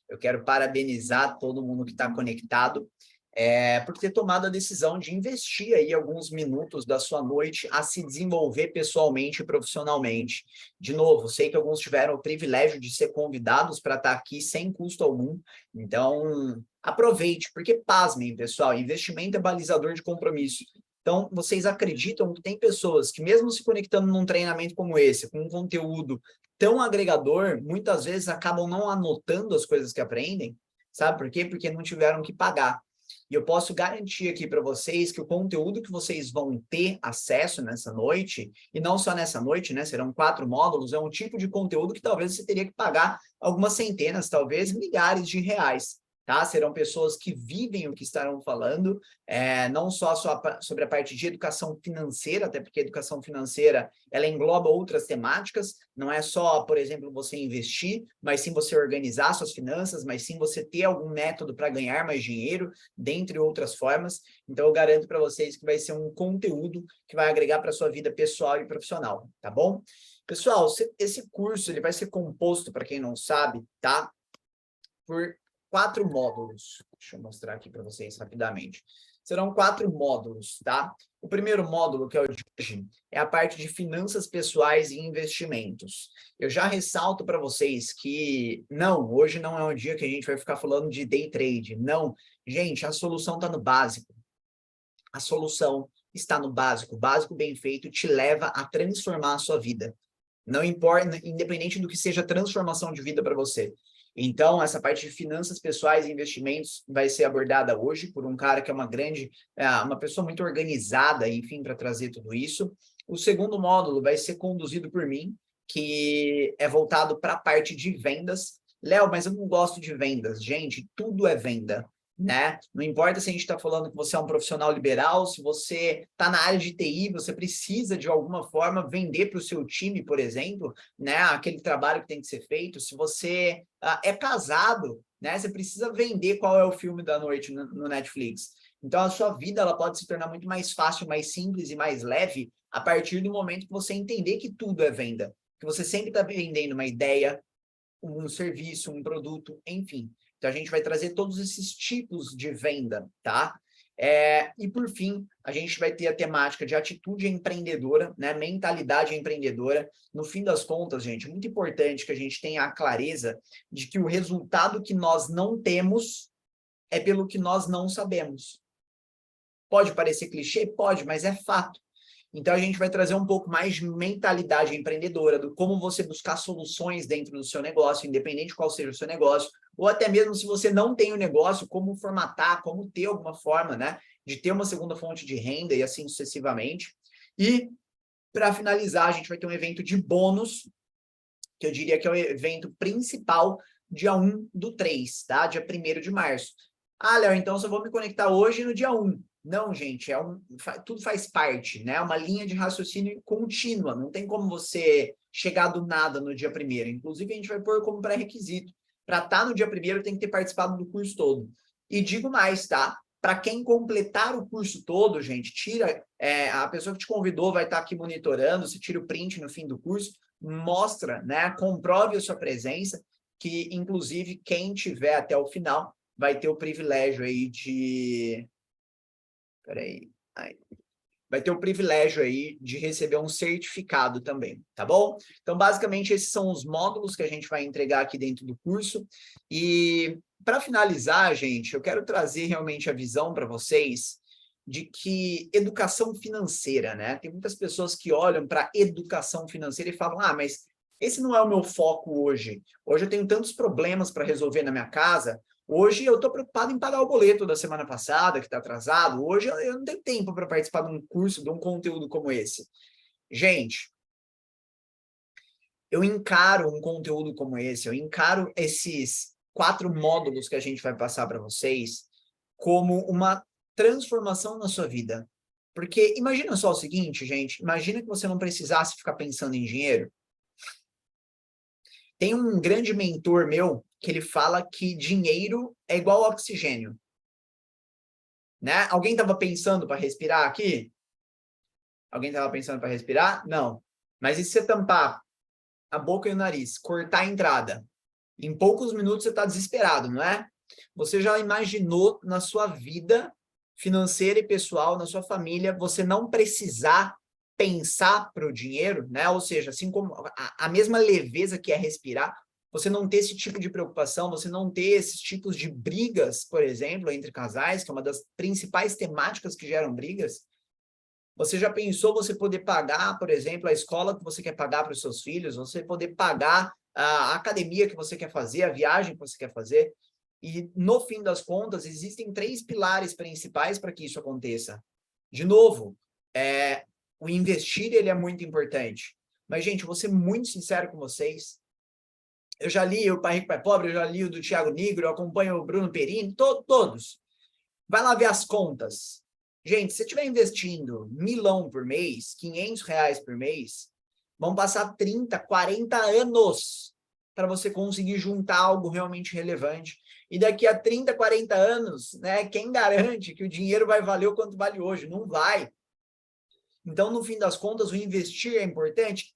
Eu quero parabenizar todo mundo que está conectado, por ter tomado a decisão de investir aí alguns minutos da sua noite a se desenvolver pessoalmente e profissionalmente. De novo, sei que alguns tiveram o privilégio de ser convidados para estar aqui sem custo algum, então aproveite, porque pasmem, pessoal, investimento é balizador de compromisso. Então, vocês acreditam que tem pessoas que, mesmo se conectando num treinamento como esse, com um conteúdo tão agregador, muitas vezes acabam não anotando as coisas que aprendem, sabe por quê? Porque não tiveram que pagar. E eu posso garantir aqui para vocês que o conteúdo que vocês vão ter acesso nessa noite, e não só nessa noite, né? Serão 4 módulos, é um tipo de conteúdo que talvez você teria que pagar algumas centenas, talvez milhares de reais. Tá? Serão pessoas que vivem o que estarão falando, não só sobre a parte de educação financeira, até porque a educação financeira ela engloba outras temáticas, não é só, por exemplo, você investir, mas sim você organizar suas finanças, mas sim você ter algum método para ganhar mais dinheiro, dentre outras formas. Então, eu garanto para vocês que vai ser um conteúdo que vai agregar para a sua vida pessoal e profissional, tá bom? Pessoal, esse curso ele vai ser composto, para quem não sabe, tá? Por 4 módulos. Deixa eu mostrar aqui para vocês rapidamente. Serão 4 módulos, tá? O primeiro módulo, que é o de hoje, é a parte de finanças pessoais e investimentos. Eu já ressalto para vocês que hoje não é um dia que a gente vai ficar falando de day trade. Não, gente, a solução está no básico. A solução está no básico. O básico bem feito te leva a transformar a sua vida. Não importa, independente do que seja transformação de vida para você. Então, essa parte de finanças pessoais e investimentos vai ser abordada hoje por um cara que é uma pessoa muito organizada, enfim, para trazer tudo isso. O segundo módulo vai ser conduzido por mim, que é voltado para a parte de vendas. Léo, mas eu não gosto de vendas. Gente, tudo é venda, né? Não importa se a gente está falando que você é um profissional liberal, se você está na área de TI, você precisa de alguma forma vender para o seu time, por exemplo, né? Aquele trabalho que tem que ser feito. Se você é casado, né? Você precisa vender qual é o filme da noite no Netflix. Então, a sua vida ela pode se tornar muito mais fácil, mais simples e mais leve a partir do momento que você entender que tudo é venda. Que você sempre está vendendo uma ideia, um serviço, um produto, enfim. Então, a gente vai trazer todos esses tipos de venda, tá? E, por fim, a gente vai ter a temática de atitude empreendedora, né? Mentalidade empreendedora. No fim das contas, gente, muito importante que a gente tenha a clareza de que o resultado que nós não temos é pelo que nós não sabemos. Pode parecer clichê? Pode, mas é fato. Então, a gente vai trazer um pouco mais de mentalidade empreendedora, do como você buscar soluções dentro do seu negócio, independente de qual seja o seu negócio, ou até mesmo se você não tem o negócio, como formatar, como ter alguma forma, né, de ter uma segunda fonte de renda e assim sucessivamente. E, para finalizar, a gente vai ter um evento de bônus, que eu diria que é o evento principal, dia 1/3, tá? Dia 1º de março. Ah, Léo, então eu só vou me conectar hoje no dia 1. Não, gente, tudo faz parte, né? É uma linha de raciocínio contínua. Não tem como você chegar do nada no dia 1º. Inclusive, a gente vai pôr como pré-requisito. Para estar no dia 1º, tem que ter participado do curso todo. E digo mais, tá? Para quem completar o curso todo, gente, a pessoa que te convidou vai estar aqui monitorando, você tira o print no fim do curso, mostra, né? Comprove a sua presença, que, inclusive, quem tiver até o final vai ter o privilégio aí de... Vai ter o privilégio aí de receber um certificado também, tá bom? Então, basicamente, esses são os módulos que a gente vai entregar aqui dentro do curso. E, para finalizar, gente, eu quero trazer realmente a visão para vocês de que educação financeira, né? Tem muitas pessoas que olham para educação financeira e falam, mas esse não é o meu foco hoje. Hoje eu tenho tantos problemas para resolver na minha casa. Hoje eu estou preocupado em pagar o boleto da semana passada, que está atrasado. Hoje eu não tenho tempo para participar de um curso, de um conteúdo como esse. Gente, eu encaro um conteúdo como esse, eu encaro esses 4 módulos que a gente vai passar para vocês como uma transformação na sua vida. Porque imagina só o seguinte, gente, imagina que você não precisasse ficar pensando em dinheiro. Tem um grande mentor meu que ele fala que dinheiro é igual a oxigênio. Né? Alguém estava pensando para respirar aqui? Alguém estava pensando para respirar? Não. Mas e se você tampar a boca e o nariz, cortar a entrada Em poucos minutos você está desesperado, não é? Você já imaginou na sua vida financeira e pessoal, na sua família, você não precisar pensar para o dinheiro, né? Ou seja, assim como a mesma leveza que é respirar, você não ter esse tipo de preocupação, você não ter esses tipos de brigas, por exemplo, entre casais, que é uma das principais temáticas que geram brigas. Você já pensou você poder pagar, por exemplo, a escola que você quer pagar para os seus filhos, você poder pagar a academia que você quer fazer, a viagem que você quer fazer? E, no fim das contas, existem 3 pilares principais para que isso aconteça. De novo, o investir ele é muito importante. Mas, gente, vou ser muito sincero com vocês. Eu já li o Pai Rico, Pai Pobre, eu já li o do Thiago Nigro, eu acompanho o Bruno Perini, todos. Vai lá ver as contas. Gente, se você estiver investindo milão por mês, R$ 500 por mês, vão passar 30, 40 anos para você conseguir juntar algo realmente relevante. E daqui a 30, 40 anos, né, quem garante que o dinheiro vai valer o quanto vale hoje? Não vai. Então, no fim das contas, o investir é importante?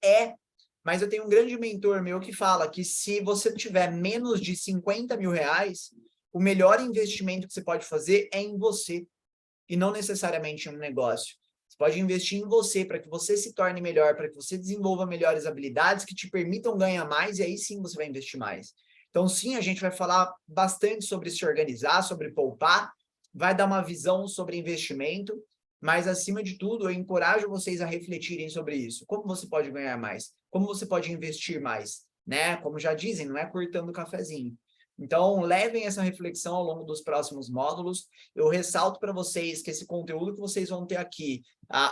Mas eu tenho um grande mentor meu que fala que se você tiver menos de R$ 50.000, o melhor investimento que você pode fazer é em você, e não necessariamente em um negócio. Você pode investir em você para que você se torne melhor, para que você desenvolva melhores habilidades que te permitam ganhar mais, e aí sim você vai investir mais. Então, sim, a gente vai falar bastante sobre se organizar, sobre poupar, vai dar uma visão sobre investimento, mas, acima de tudo, eu encorajo vocês a refletirem sobre isso. Como você pode ganhar mais? Como você pode investir mais? Né? Como já dizem, não é cortando o cafezinho. Então, levem essa reflexão ao longo dos próximos módulos. Eu ressalto para vocês que esse conteúdo que vocês vão ter aqui,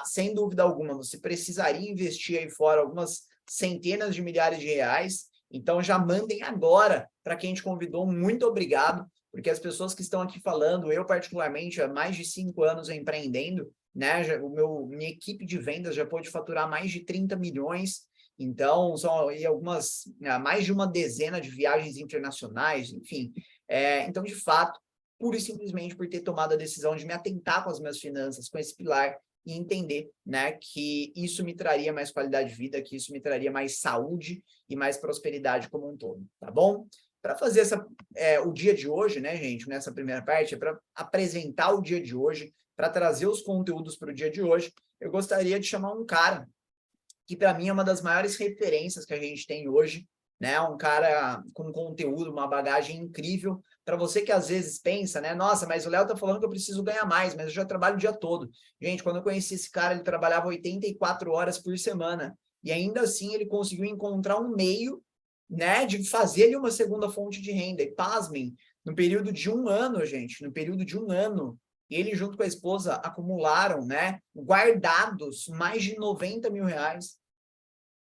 sem dúvida alguma, você precisaria investir aí fora algumas centenas de milhares de reais. Então, já mandem agora para quem te convidou. Muito obrigado, porque as pessoas que estão aqui falando, eu particularmente, há mais de 5 anos empreendendo, né? Minha equipe de vendas já pôde faturar mais de 30 milhões. Então, são aí mais de uma dezena de viagens internacionais, enfim. Então, de fato, pura e simplesmente por ter tomado a decisão de me atentar com as minhas finanças, com esse pilar, e entender, né, que isso me traria mais qualidade de vida, que isso me traria mais saúde e mais prosperidade como um todo, tá bom? Para fazer o dia de hoje, né, gente, nessa primeira parte, para apresentar o dia de hoje, para trazer os conteúdos para o dia de hoje, eu gostaria de chamar um cara que para mim é uma das maiores referências que a gente tem hoje, né? Um cara com conteúdo, uma bagagem incrível. Para você que às vezes pensa, né? Nossa, mas o Léo tá falando que eu preciso ganhar mais, mas eu já trabalho o dia todo. Gente, quando eu conheci esse cara, ele trabalhava 84 horas por semana. E ainda assim ele conseguiu encontrar um meio, né, de fazer ali uma segunda fonte de renda. E pasmem, no período de 1 ano, gente, no período de 1 ano, ele junto com a esposa acumularam, né, guardados mais de R$ 90.000.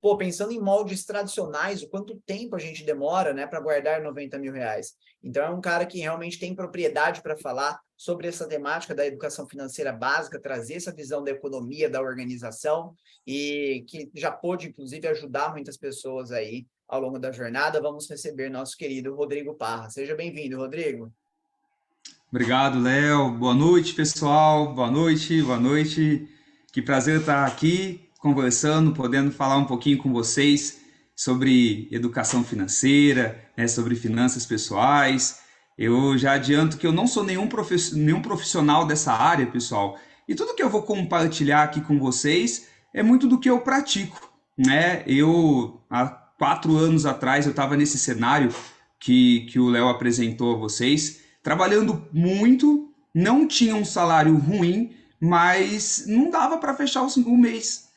Pô, pensando em moldes tradicionais, o quanto tempo a gente demora, né, para guardar R$ 90.000. Então, é um cara que realmente tem propriedade para falar sobre essa temática da educação financeira básica, trazer essa visão da economia, da organização, e que já pôde, inclusive, ajudar muitas pessoas aí ao longo da jornada. Vamos receber nosso querido Rodrigo Parra. Seja bem-vindo, Rodrigo. Obrigado, Léo. Boa noite, pessoal. Boa noite, boa noite. Que prazer estar aqui conversando, podendo falar um pouquinho com vocês sobre educação financeira, né, sobre finanças pessoais. Eu já adianto que eu não sou nenhum profissional dessa área, pessoal. E tudo que eu vou compartilhar aqui com vocês é muito do que eu pratico, né? Há 4 anos atrás, eu estava nesse cenário que o Léo apresentou a vocês, trabalhando muito, não tinha um salário ruim, mas não dava para fechar o mês.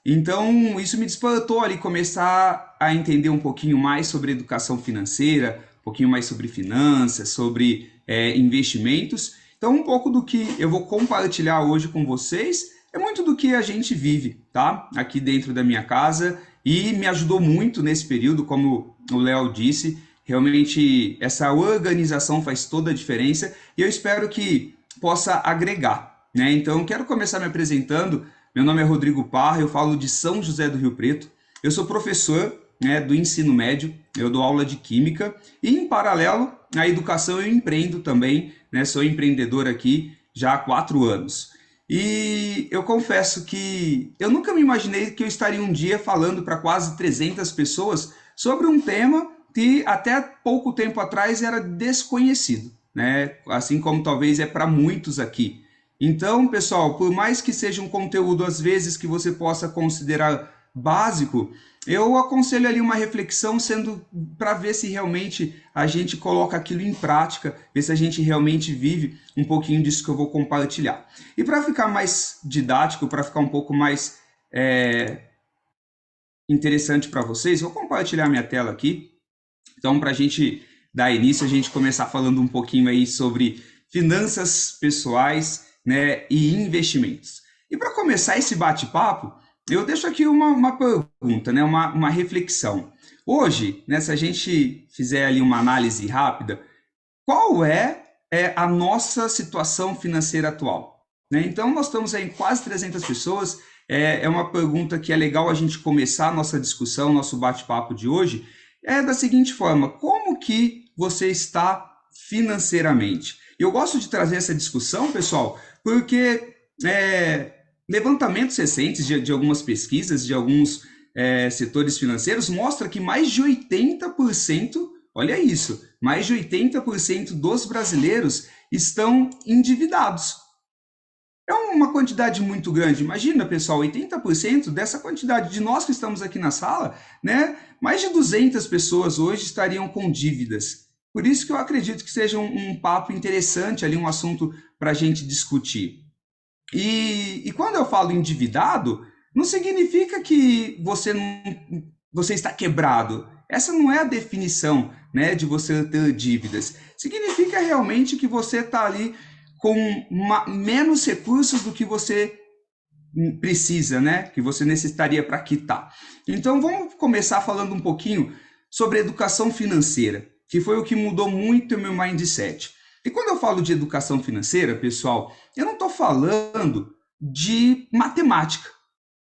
Então, isso me despertou ali começar a entender um pouquinho mais sobre educação financeira, um pouquinho mais sobre finanças, sobre investimentos. Então, um pouco do que eu vou compartilhar hoje com vocês é muito do que a gente vive, tá? Aqui dentro da minha casa, e me ajudou muito nesse período, como o Léo disse. Realmente, essa organização faz toda a diferença e eu espero que possa agregar, né? Então, quero começar me apresentando. Meu nome é Rodrigo Parra, eu falo de São José do Rio Preto. Eu sou professor, né, do ensino médio, eu dou aula de química e, em paralelo à educação, eu empreendo também, né? Sou empreendedor aqui já há 4 anos. E eu confesso que eu nunca me imaginei que eu estaria um dia falando para quase 300 pessoas sobre um tema que até pouco tempo atrás era desconhecido, né? Assim como talvez é para muitos aqui. Então, pessoal, por mais que seja um conteúdo às vezes que você possa considerar básico, eu aconselho ali uma reflexão sendo para ver se realmente a gente coloca aquilo em prática, ver se a gente realmente vive um pouquinho disso que eu vou compartilhar. E para ficar mais didático, para ficar um pouco mais interessante para vocês, vou compartilhar minha tela aqui. Então, para a gente dar início, a gente começar falando um pouquinho aí sobre finanças pessoais, né, e investimentos. E para começar esse bate-papo, eu deixo aqui uma pergunta, né, uma reflexão. Hoje, né, se a gente fizer ali uma análise rápida, qual é a nossa situação financeira atual? Né? Então, nós estamos aí em quase 300 pessoas. É uma pergunta que é legal a gente começar a nossa discussão, nosso bate-papo de hoje, é da seguinte forma: como que você está financeiramente? Eu gosto de trazer essa discussão, pessoal, porque levantamentos recentes de algumas pesquisas, de alguns setores financeiros, mostra que mais de 80%, olha isso, mais de 80% dos brasileiros estão endividados. É uma quantidade muito grande. Imagina, pessoal, 80% dessa quantidade de nós que estamos aqui na sala, né? Mais de 200 pessoas hoje estariam com dívidas. Por isso que eu acredito que seja um papo interessante ali, um assunto para a gente discutir. E quando eu falo endividado, não significa que você está quebrado. Essa não é a definição, né, de você ter dívidas. Significa realmente que você está ali com menos recursos do que você precisa, né? Que você necessitaria para quitar. Então vamos começar falando um pouquinho sobre educação financeira, que foi o que mudou muito o meu mindset. E quando eu falo de educação financeira, pessoal, eu não estou falando de matemática,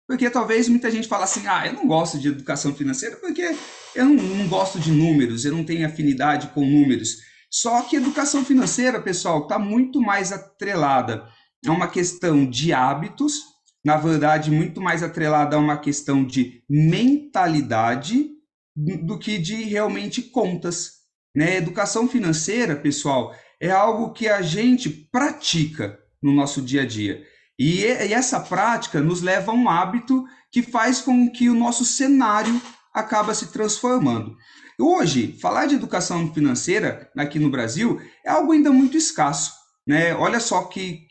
porque talvez muita gente fale assim, eu não gosto de educação financeira porque eu não gosto de números, eu não tenho afinidade com números. Só que educação financeira, pessoal, está muito mais atrelada a uma questão de hábitos, na verdade, muito mais atrelada a uma questão de mentalidade do que de realmente contas. Né? Educação financeira, pessoal, é algo que a gente pratica no nosso dia a dia. E essa prática nos leva a um hábito que faz com que o nosso cenário acaba se transformando. Hoje, falar de educação financeira aqui no Brasil é algo ainda muito escasso. Né? Olha só que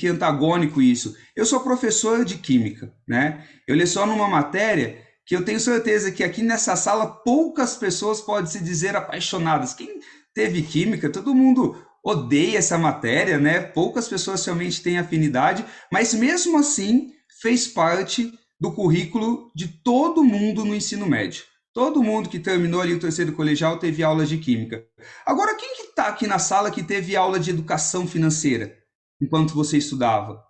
antagônico isso. Eu sou professor de química, né? Eu leciono uma matéria que eu tenho certeza que aqui nessa sala poucas pessoas podem se dizer apaixonadas. Quem teve química, todo mundo odeia essa matéria, né? Poucas pessoas realmente têm afinidade, mas mesmo assim fez parte do currículo de todo mundo no ensino médio. Todo mundo que terminou ali o terceiro colegial teve aula de química. Agora, quem que está aqui na sala que teve aula de educação financeira enquanto você estudava?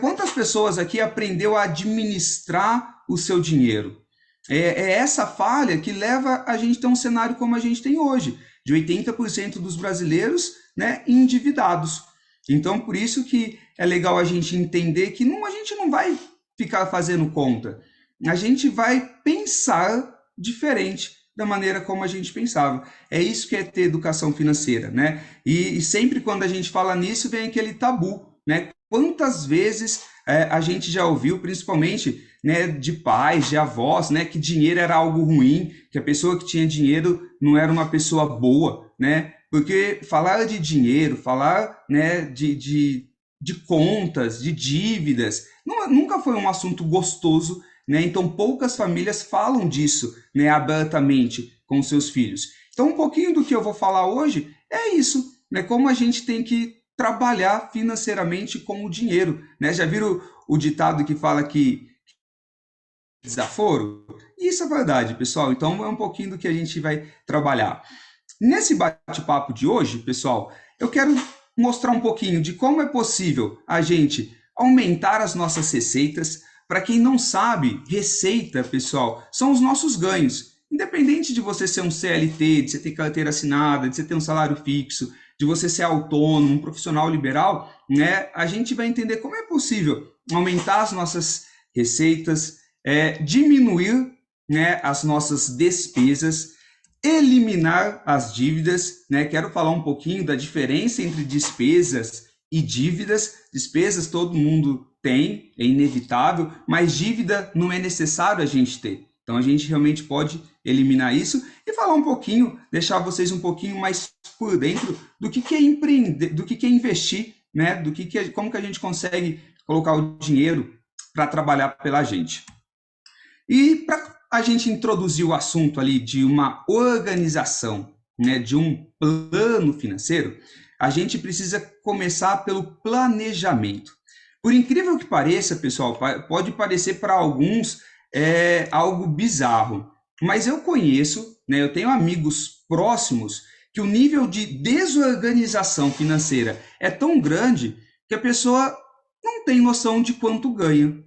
Quantas pessoas aqui aprendeu a administrar o seu dinheiro? É essa falha que leva a gente a ter um cenário como a gente tem hoje, de 80% dos brasileiros, né, endividados. Então, por isso que é legal a gente entender que a gente não vai ficar fazendo conta. A gente vai pensar diferente da maneira como a gente pensava. É isso que é ter educação financeira, né? E sempre quando a gente fala nisso, vem aquele tabu, né? Quantas vezes a gente já ouviu, principalmente, né, de pais, de avós, né, que dinheiro era algo ruim, que a pessoa que tinha dinheiro não era uma pessoa boa, né? Porque falar de dinheiro, falar, né, de contas, de dívidas, nunca foi um assunto gostoso, né? Então poucas famílias falam disso, né, abertamente com seus filhos. Então um pouquinho do que eu vou falar hoje é isso, né? Como a gente tem que trabalhar financeiramente com o dinheiro, né? Já viram o ditado que fala que desaforo? Isso é verdade, pessoal. Então é um pouquinho do que a gente vai trabalhar. Nesse bate-papo de hoje, pessoal, eu quero mostrar um pouquinho de como é possível a gente aumentar as nossas receitas. Para quem não sabe, receita, pessoal, são os nossos ganhos. Independente de você ser um CLT, de você ter carteira assinada, de você ter um salário fixo, de você ser autônomo, um profissional liberal, né? A gente vai entender como é possível aumentar as nossas receitas, diminuir né, as nossas despesas, eliminar as dívidas, né? Quero falar um pouquinho da diferença entre despesas e dívidas. Despesas todo mundo tem, é inevitável, mas dívida não é necessário a gente ter. Então a gente realmente pode eliminar isso e falar um pouquinho, deixar vocês um pouquinho mais por dentro do que é empreender, do que é investir, né? Como que a gente consegue colocar o dinheiro para trabalhar pela gente. E para a gente introduzir o assunto ali de uma organização, né, de um plano financeiro, a gente precisa começar pelo planejamento. Por incrível que pareça, pessoal, pode parecer para alguns algo bizarro, mas eu conheço, né, eu tenho amigos próximos que o nível de desorganização financeira é tão grande que a pessoa não tem noção de quanto ganha.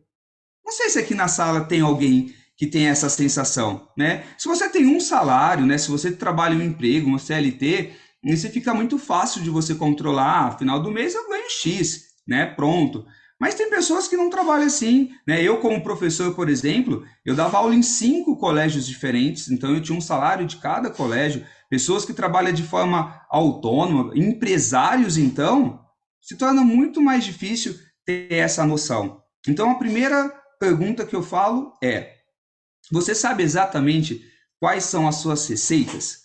Não sei se aqui na sala tem alguém que tem essa sensação, né? Se você tem um salário, né? Se você trabalha em um emprego, uma CLT, isso fica muito fácil de você controlar. Ah, final do mês eu ganho X, né? Pronto. Mas tem pessoas que não trabalham assim, né? Eu, como professor, por exemplo, eu dava aula em 5 colégios diferentes, então eu tinha um salário de cada colégio. Pessoas que trabalham de forma autônoma, empresários, então, se torna muito mais difícil ter essa noção. Então, a primeira pergunta que eu falo é: você sabe exatamente quais são as suas receitas?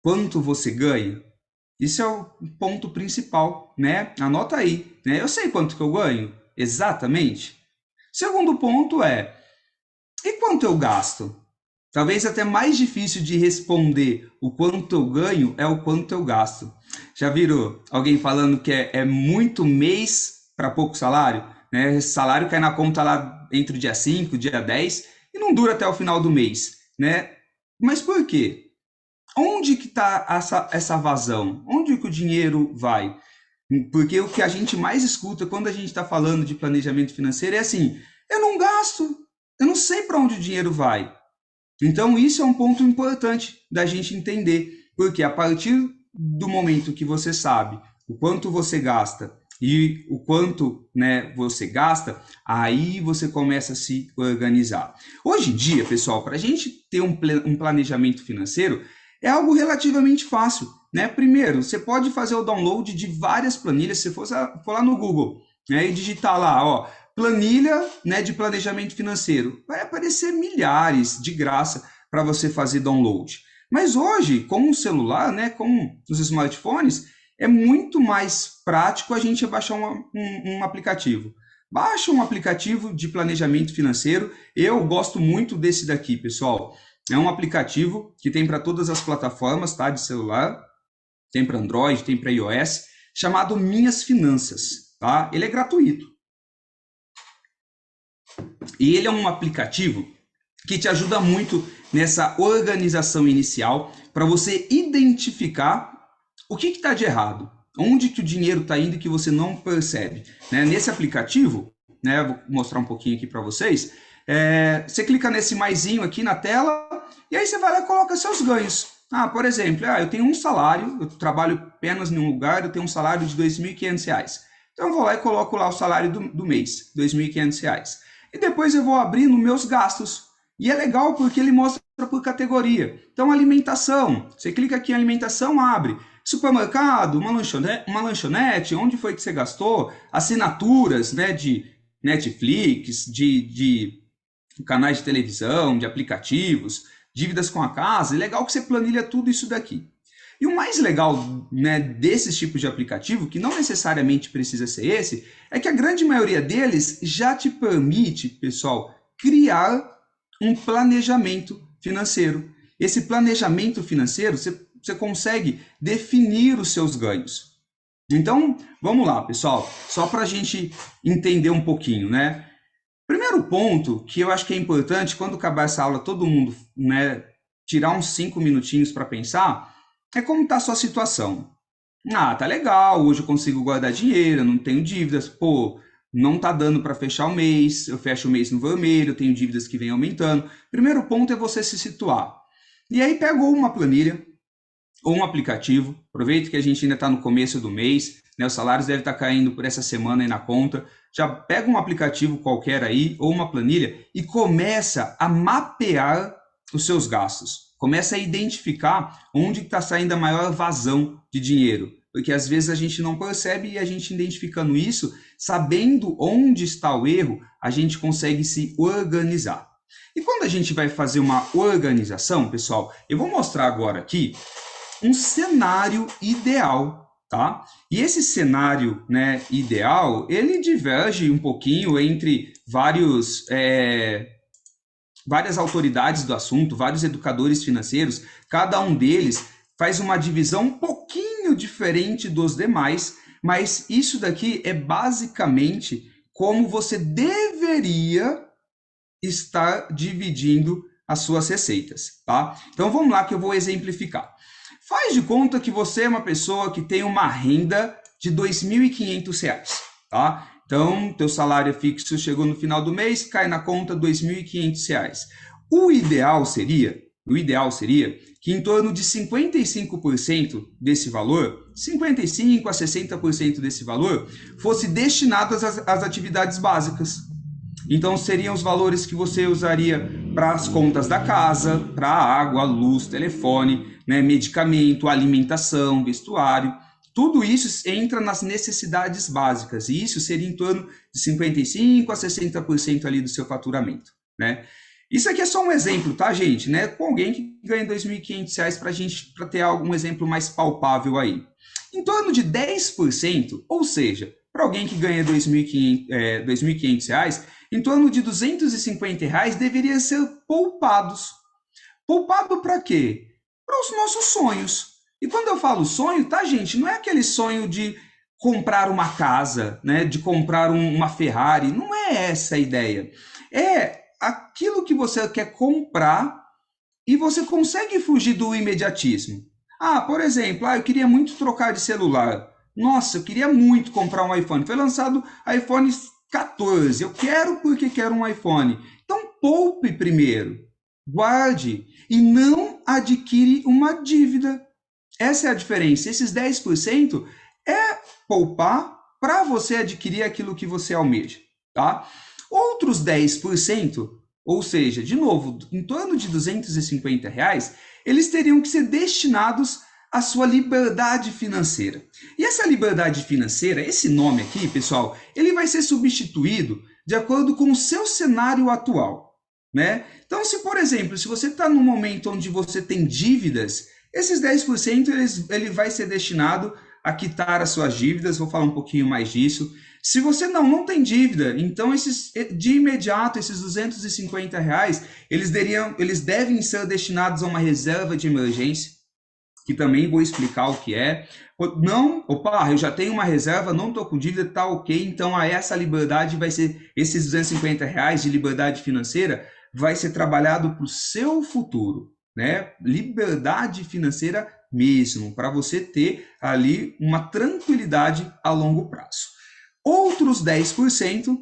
Quanto você ganha? Isso é o ponto principal, né? Anota aí, né? Eu sei quanto que eu ganho, exatamente. Segundo ponto é: e quanto eu gasto? Talvez até mais difícil de responder o quanto eu ganho é o quanto eu gasto. Já viram alguém falando que é muito mês para pouco salário? Né? Esse salário cai na conta lá entre o dia 5 e o dia 10 e não dura até o final do mês. Né? Mas por quê? Onde que está essa vazão? Onde que o dinheiro vai? Porque o que a gente mais escuta quando a gente está falando de planejamento financeiro é assim: eu não gasto, eu não sei para onde o dinheiro vai. Então, isso é um ponto importante da gente entender, porque a partir do momento que você sabe o quanto você gasta e o quanto, né, você gasta, aí você começa a se organizar. Hoje em dia, pessoal, para a gente ter um planejamento financeiro, é algo relativamente fácil. Né? Primeiro, você pode fazer o download de várias planilhas, se for lá no Google, né, e digitar lá, ó, planilha, né, de planejamento financeiro. Vai aparecer milhares de graça para você fazer download. Mas hoje, com o celular, né, com os smartphones, é muito mais prático a gente baixar um aplicativo. Baixa um aplicativo de planejamento financeiro. Eu gosto muito desse daqui, pessoal. É um aplicativo que tem para todas as plataformas, tá, de celular. Tem para Android, tem para iOS, chamado Minhas Finanças. Tá? Ele é gratuito. E ele é um aplicativo que te ajuda muito nessa organização inicial para você identificar o que está de errado, onde que o dinheiro está indo que você não percebe. Né? Nesse aplicativo, né, vou mostrar um pouquinho aqui para vocês, você clica nesse maisinho aqui na tela e aí você vai lá e coloca seus ganhos. Por exemplo, eu tenho um salário, eu trabalho apenas em um lugar, eu tenho um salário de R$ 2.500. Então eu vou lá e coloco lá o salário do mês, R$ 2.500. E depois eu vou abrir nos meus gastos. E é legal porque ele mostra por categoria. Então, alimentação. Você clica aqui em alimentação, abre. Supermercado, uma lanchonete, onde foi que você gastou? Assinaturas, né, de Netflix, de canais de televisão, de aplicativos, dívidas com a casa. É legal que você planilha tudo isso daqui. E o mais legal, né, desses tipos de aplicativo, que não necessariamente precisa ser esse, é que a grande maioria deles já te permite, pessoal, criar um planejamento financeiro. Esse planejamento financeiro, você consegue definir os seus ganhos. Então, vamos lá, pessoal, só para a gente entender um pouquinho, né? Primeiro ponto que eu acho que é importante, quando acabar essa aula, todo mundo, né, tirar uns 5 minutinhos para pensar, é como está a sua situação. Tá legal, hoje eu consigo guardar dinheiro, eu não tenho dívidas, pô, não tá dando para fechar o mês, eu fecho o mês no vermelho, eu tenho dívidas que vêm aumentando. Primeiro ponto é você se situar. E aí pegou uma planilha, ou um aplicativo. Aproveita que a gente ainda está no começo do mês, né? Os salários devem estar caindo por essa semana aí na conta. Já pega um aplicativo qualquer aí, ou uma planilha, e começa a mapear os seus gastos. Começa a identificar onde está saindo a maior vazão de dinheiro. Porque às vezes a gente não percebe e a gente identificando isso, sabendo onde está o erro, a gente consegue se organizar. E quando a gente vai fazer uma organização, pessoal, eu vou mostrar agora aqui um cenário ideal, tá? E esse cenário, né, ideal, ele diverge um pouquinho entre várias autoridades do assunto, vários educadores financeiros, cada um deles faz uma divisão um pouquinho diferente dos demais, mas isso daqui é basicamente como você deveria estar dividindo as suas receitas, tá? Então vamos lá que eu vou exemplificar. Faz de conta que você é uma pessoa que tem uma renda de R$ 2.500, tá? Então, teu salário fixo chegou no final do mês, cai na conta R$ 2.500. O ideal seria que em torno de 55% desse valor, 55% a 60% desse valor, fosse destinado às atividades básicas. Então, seriam os valores que você usaria para as contas da casa, para água, luz, telefone, né, medicamento, alimentação, vestuário. Tudo isso entra nas necessidades básicas, e isso seria em torno de 55% a 60% ali do seu faturamento, né? Isso aqui é só um exemplo, tá, gente? Né? Com alguém que ganha R$ 2.500 para ter algum exemplo mais palpável aí. Em torno de 10%, ou seja, para alguém que ganha R$ 2.500, em torno de R$ 250 deveriam ser poupados. Poupado para quê? Para os nossos sonhos. E quando eu falo sonho, tá, gente? Não é aquele sonho de comprar uma casa, né? De comprar uma Ferrari. Não é essa a ideia. É aquilo que você quer comprar e você consegue fugir do imediatismo. Ah, por exemplo, eu queria muito trocar de celular. Nossa, eu queria muito comprar um iPhone. Foi lançado iPhone 14. Eu quero porque quero um iPhone. Então poupe primeiro, guarde e não adquire uma dívida. Essa é a diferença. Esses 10% é poupar para você adquirir aquilo que você almeja, tá? Outros 10%, ou seja, de novo, em torno de R$ 250, eles teriam que ser destinados à sua liberdade financeira. E essa liberdade financeira, esse nome aqui, pessoal, ele vai ser substituído de acordo com o seu cenário atual, né? Então, se, por exemplo, se você está num momento onde você tem dívidas, esses 10% ele vai ser destinado a quitar as suas dívidas, vou falar um pouquinho mais disso. Se você não tem dívida, então de imediato, esses R$ 250, eles devem ser destinados a uma reserva de emergência, que também vou explicar o que é. Não, eu já tenho uma reserva, não estou com dívida, tá ok, então essa liberdade vai ser, esses R$ 250 de liberdade financeira, vai ser trabalhado para o seu futuro, né? Liberdade financeira mesmo, para você ter ali uma tranquilidade a longo prazo. Outros 10%,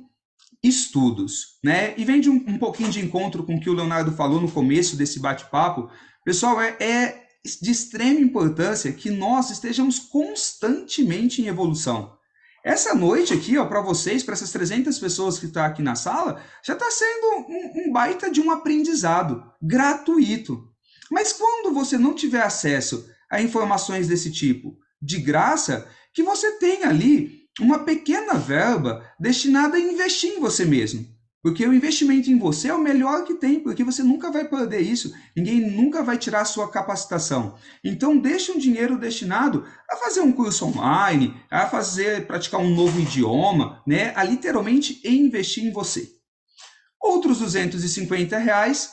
estudos, né? E vem de um pouquinho de encontro com o que o Leonardo falou no começo desse bate-papo. Pessoal, é de extrema importância que nós estejamos constantemente em evolução. Essa noite aqui, para vocês, para essas 300 pessoas que estão aqui na sala, já está sendo um baita de um aprendizado gratuito. Mas quando você não tiver acesso a informações desse tipo de graça, que você tenha ali uma pequena verba destinada a investir em você mesmo. Porque o investimento em você é o melhor que tem, porque você nunca vai perder isso, ninguém nunca vai tirar a sua capacitação. Então, deixe um dinheiro destinado a fazer um curso online, a praticar um novo idioma, né? A literalmente investir em você. Outros R$ 250,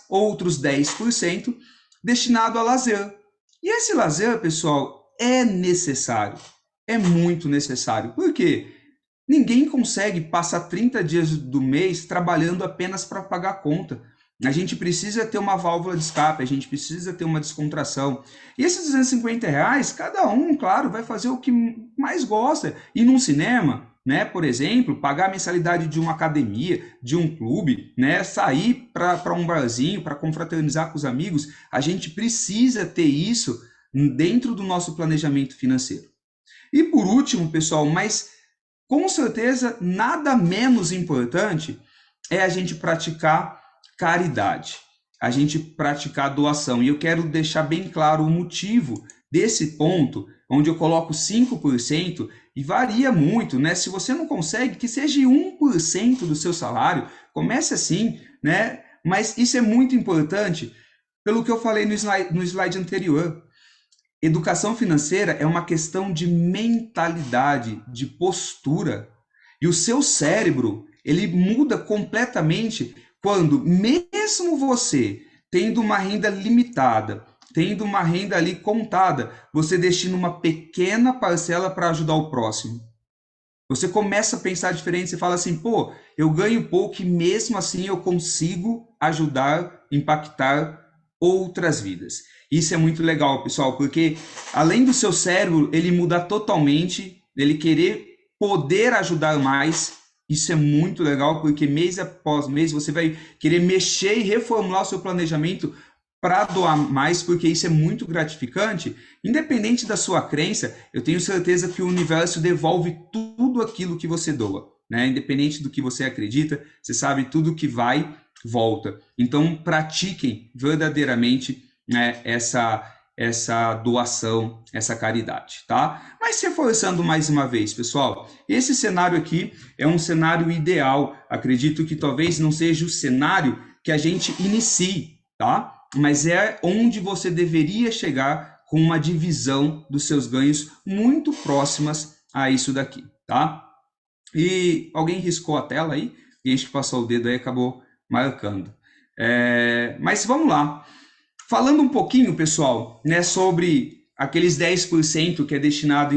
outros 10%, destinado a lazer. E esse lazer, pessoal, é necessário. É muito necessário. Por quê? Ninguém consegue passar 30 dias do mês trabalhando apenas para pagar a conta. A gente precisa ter uma válvula de escape, a gente precisa ter uma descontração. E esses R$ 250, cada um, claro, vai fazer o que mais gosta. Ir num cinema, né, por exemplo, pagar a mensalidade de uma academia, de um clube, né, sair para um barzinho, para confraternizar com os amigos. A gente precisa ter isso dentro do nosso planejamento financeiro. E por último, pessoal, mas com certeza nada menos importante é a gente praticar caridade, a gente praticar doação. E eu quero deixar bem claro o motivo desse ponto, onde eu coloco 5%, e varia muito, né? Se você não consegue, que seja 1% do seu salário, comece assim, né? Mas isso é muito importante, pelo que eu falei no slide anterior. Educação financeira é uma questão de mentalidade, de postura. E o seu cérebro, ele muda completamente quando, mesmo você tendo uma renda limitada, tendo uma renda ali contada, você destina uma pequena parcela para ajudar o próximo. Você começa a pensar diferente, você fala assim, pô, eu ganho pouco e mesmo assim eu consigo ajudar, impactar outras vidas. Isso é muito legal, pessoal, porque além do seu cérebro, ele muda totalmente, ele querer poder ajudar mais, isso é muito legal, porque mês após mês você vai querer mexer e reformular o seu planejamento para doar mais, porque isso é muito gratificante. Independente da sua crença, eu tenho certeza que o universo devolve tudo aquilo que você doa, né? Independente do que você acredita, você sabe tudo que vai, volta. Então, pratiquem verdadeiramente, né, essa doação, essa caridade, tá? Mas reforçando mais uma vez, pessoal, esse cenário aqui é um cenário ideal. Acredito que talvez não seja o cenário que a gente inicie, tá? Mas é onde você deveria chegar com uma divisão dos seus ganhos muito próximas a isso daqui, tá? E alguém riscou a tela aí? E gente que passou o dedo aí acabou marcando. Mas vamos lá. Falando um pouquinho, pessoal, né, sobre aqueles 10% que é destinado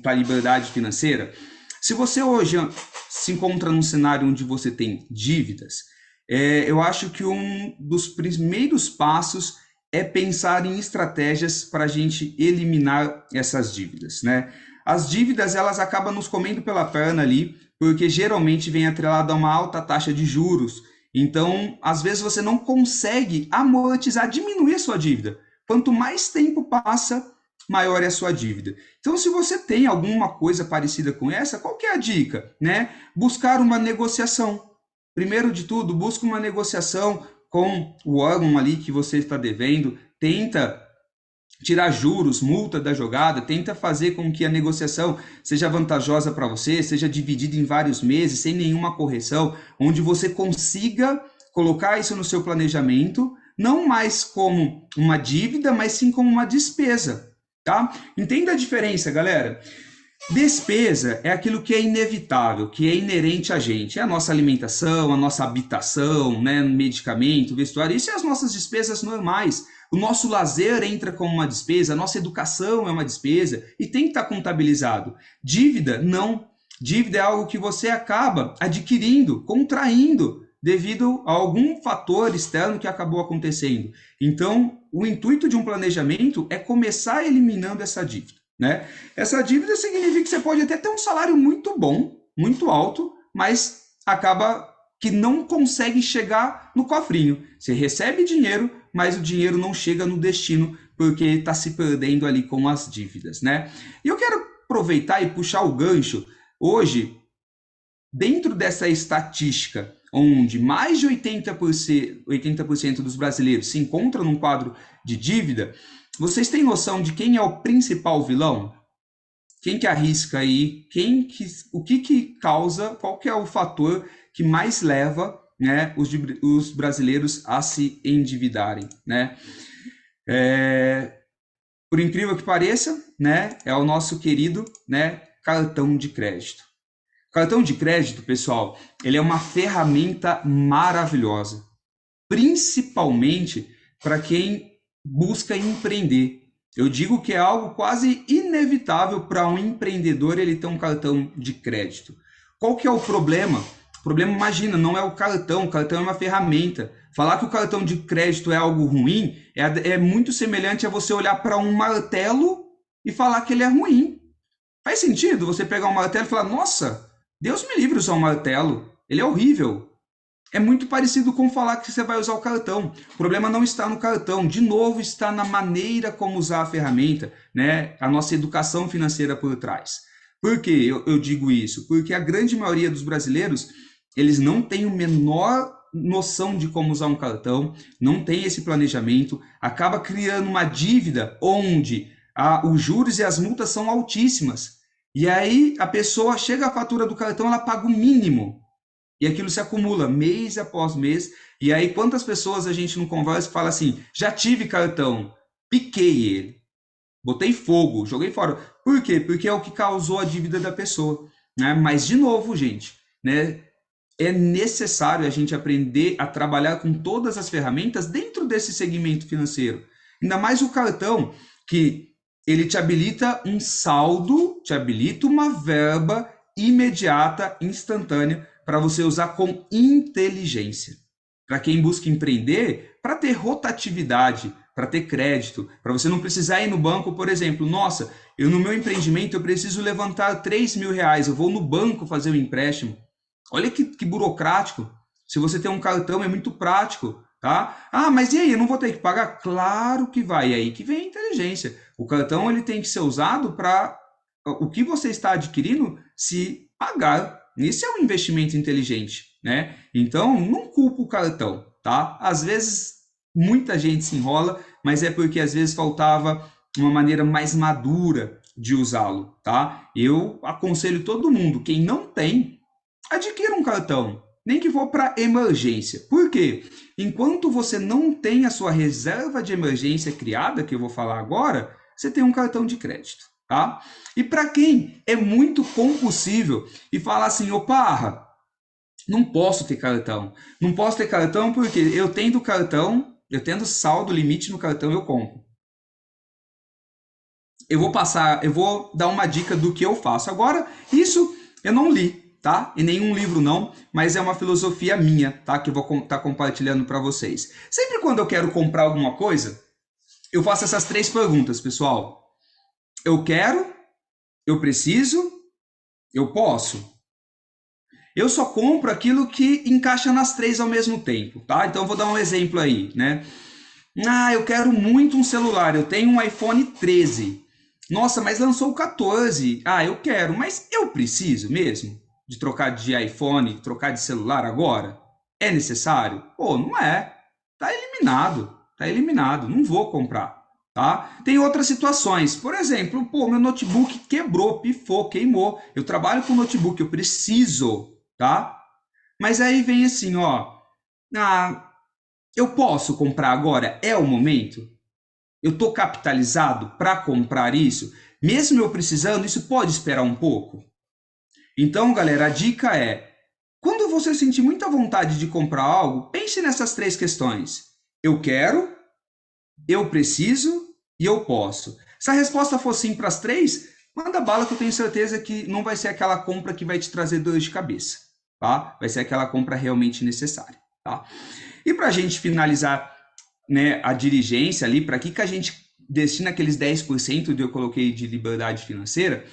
para a liberdade financeira. Se você hoje se encontra num cenário onde você tem dívidas, eu acho que um dos primeiros passos é pensar em estratégias para a gente eliminar essas dívidas, né? As dívidas, elas acabam nos comendo pela perna ali, porque geralmente vem atrelado a uma alta taxa de juros. Então, às vezes você não consegue amortizar, diminuir a sua dívida. Quanto mais tempo passa, maior é a sua dívida. Então, se você tem alguma coisa parecida com essa, qual que é a dica, né? Buscar uma negociação. Primeiro de tudo, busca uma negociação com o órgão ali que você está devendo, tenta tirar juros, multa da jogada, tenta fazer com que a negociação seja vantajosa para você, seja dividida em vários meses, sem nenhuma correção, onde você consiga colocar isso no seu planejamento, não mais como uma dívida, mas sim como uma despesa, tá? Entenda a diferença, galera. Despesa é aquilo que é inevitável, que é inerente a gente. É a nossa alimentação, a nossa habitação, né, medicamento, vestuário. Isso é as nossas despesas normais. O nosso lazer entra como uma despesa, a nossa educação é uma despesa e tem que estar contabilizado. Dívida, não. Dívida é algo que você acaba adquirindo, contraindo, devido a algum fator externo que acabou acontecendo. Então, o intuito de um planejamento é começar eliminando essa dívida, né? Essa dívida significa que você pode até ter um salário muito bom, muito alto, mas acaba que não consegue chegar no cofrinho. Você recebe dinheiro, mas o dinheiro não chega no destino porque está se perdendo ali com as dívidas, né? E eu quero aproveitar e puxar o gancho. Hoje, dentro dessa estatística, onde mais de 80% dos brasileiros se encontram num quadro de dívida, vocês têm noção de quem é o principal vilão? Quem que arrisca aí? O que causa? Qual que é o fator que mais leva, né, os brasileiros a se endividarem, né? Por incrível que pareça, né, é o nosso querido, né, cartão de crédito. Cartão de crédito, pessoal, ele é uma ferramenta maravilhosa, principalmente para quem busca empreender. Eu digo que é algo quase inevitável para um empreendedor ele ter um cartão de crédito. Qual que é o problema? O problema, imagina, não é o cartão é uma ferramenta. Falar que o cartão de crédito é algo ruim é muito semelhante a você olhar para um martelo e falar que ele é ruim. Faz sentido você pegar um martelo e falar, nossa, Deus me livre de usar um martelo, ele é horrível. É muito parecido com falar que você vai usar o cartão. O problema não está no cartão, de novo está na maneira como usar a ferramenta, né? A nossa educação financeira por trás. Por que eu digo isso? Porque a grande maioria dos brasileiros, eles não têm o menor noção de como usar um cartão, não tem esse planejamento, acaba criando uma dívida onde os juros e as multas são altíssimas. E aí a pessoa chega à fatura do cartão, ela paga o mínimo. E aquilo se acumula mês após mês. E aí, quantas pessoas a gente não conversa e fala assim: já tive cartão, piquei ele, botei fogo, joguei fora. Por quê? Porque é o que causou a dívida da pessoa. Né? Mas, de novo, gente, né? É necessário a gente aprender a trabalhar com todas as ferramentas dentro desse segmento financeiro. Ainda mais o cartão, que ele te habilita um saldo, te habilita uma verba imediata, instantânea, para você usar com inteligência. Para quem busca empreender, para ter rotatividade, para ter crédito, para você não precisar ir no banco, por exemplo, nossa, no meu empreendimento eu preciso levantar R$ 3.000, eu vou no banco fazer o empréstimo. Olha que burocrático. Se você tem um cartão, é muito prático, tá? Ah, mas e aí, eu não vou ter que pagar? Claro que vai. É aí que vem a inteligência. O cartão ele tem que ser usado para o que você está adquirindo se pagar. Isso é um investimento inteligente, né? Então, não culpa o cartão, tá? Às vezes, muita gente se enrola, mas é porque às vezes faltava uma maneira mais madura de usá-lo, tá? Eu aconselho todo mundo, quem não tem, adquira um cartão, nem que for para emergência. Por quê? Enquanto você não tem a sua reserva de emergência criada, que eu vou falar agora, você tem um cartão de crédito, tá? E para quem é muito compulsível e fala assim, opa, não posso ter cartão. Não posso ter cartão porque eu tendo cartão, eu tendo saldo limite no cartão, eu compro. Eu vou dar uma dica do que eu faço. Agora, isso eu não li, tá? Em nenhum livro não, mas é uma filosofia minha, tá? Que eu vou estar compartilhando para vocês. Sempre quando eu quero comprar alguma coisa, eu faço essas 3 perguntas, pessoal. Eu quero, eu preciso, eu posso. Eu só compro aquilo que encaixa nas 3 ao mesmo tempo, tá? Então eu vou dar um exemplo aí, né? Ah, eu quero muito um celular, eu tenho um iPhone 13. Nossa, mas lançou o 14. Ah, eu quero, mas eu preciso mesmo de trocar de iPhone, trocar de celular agora? É necessário? Pô, não é. Tá eliminado, tá eliminado, não vou comprar, tá? Tem outras situações, por exemplo, pô, meu notebook quebrou, pifou, queimou. Eu trabalho com notebook, eu preciso, tá? Mas aí vem assim, ó, ah, eu posso comprar agora? É o momento? Eu estou capitalizado para comprar isso? Mesmo eu precisando, isso pode esperar um pouco? Então, galera, a dica é: quando você sentir muita vontade de comprar algo, pense nessas 3 questões. Eu quero, eu preciso e eu posso. Se a resposta for sim para as 3, manda bala que eu tenho certeza que não vai ser aquela compra que vai te trazer dor de cabeça, tá? Vai ser aquela compra realmente necessária, tá? E para a gente finalizar, né, a dirigência ali, para que a gente destina aqueles 10% que eu coloquei de liberdade financeira,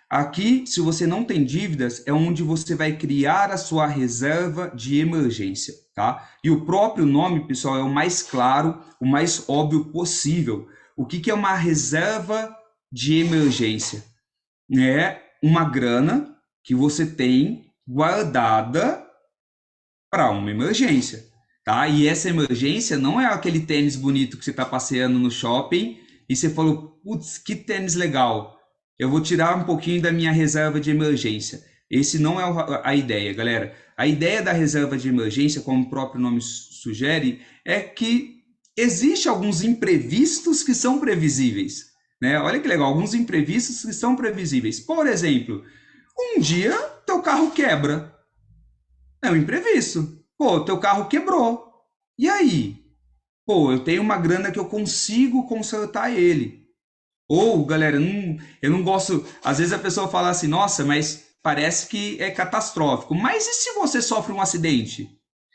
aqui, se você não tem dívidas, é onde você vai criar a sua reserva de emergência, tá? E o próprio nome, pessoal, é o mais claro, o mais óbvio possível. O que é uma reserva de emergência? É uma grana que você tem guardada para uma emergência, tá? E essa emergência não é aquele tênis bonito que você está passeando no shopping e você falou, putz, que tênis legal, eu vou tirar um pouquinho da minha reserva de emergência. Esse não é a ideia, galera. A ideia da reserva de emergência, como o próprio nome sugere, é que existe alguns imprevistos que são previsíveis, né? Olha que legal, alguns imprevistos que são previsíveis. Por exemplo, um dia teu carro quebra. É um imprevisto. Pô, teu carro quebrou. E aí? Pô, eu tenho uma grana que eu consigo consertar ele. Ou, galera, eu não gosto. Às vezes a pessoa fala assim, nossa, mas parece que é catastrófico. Mas e se você sofre um acidente?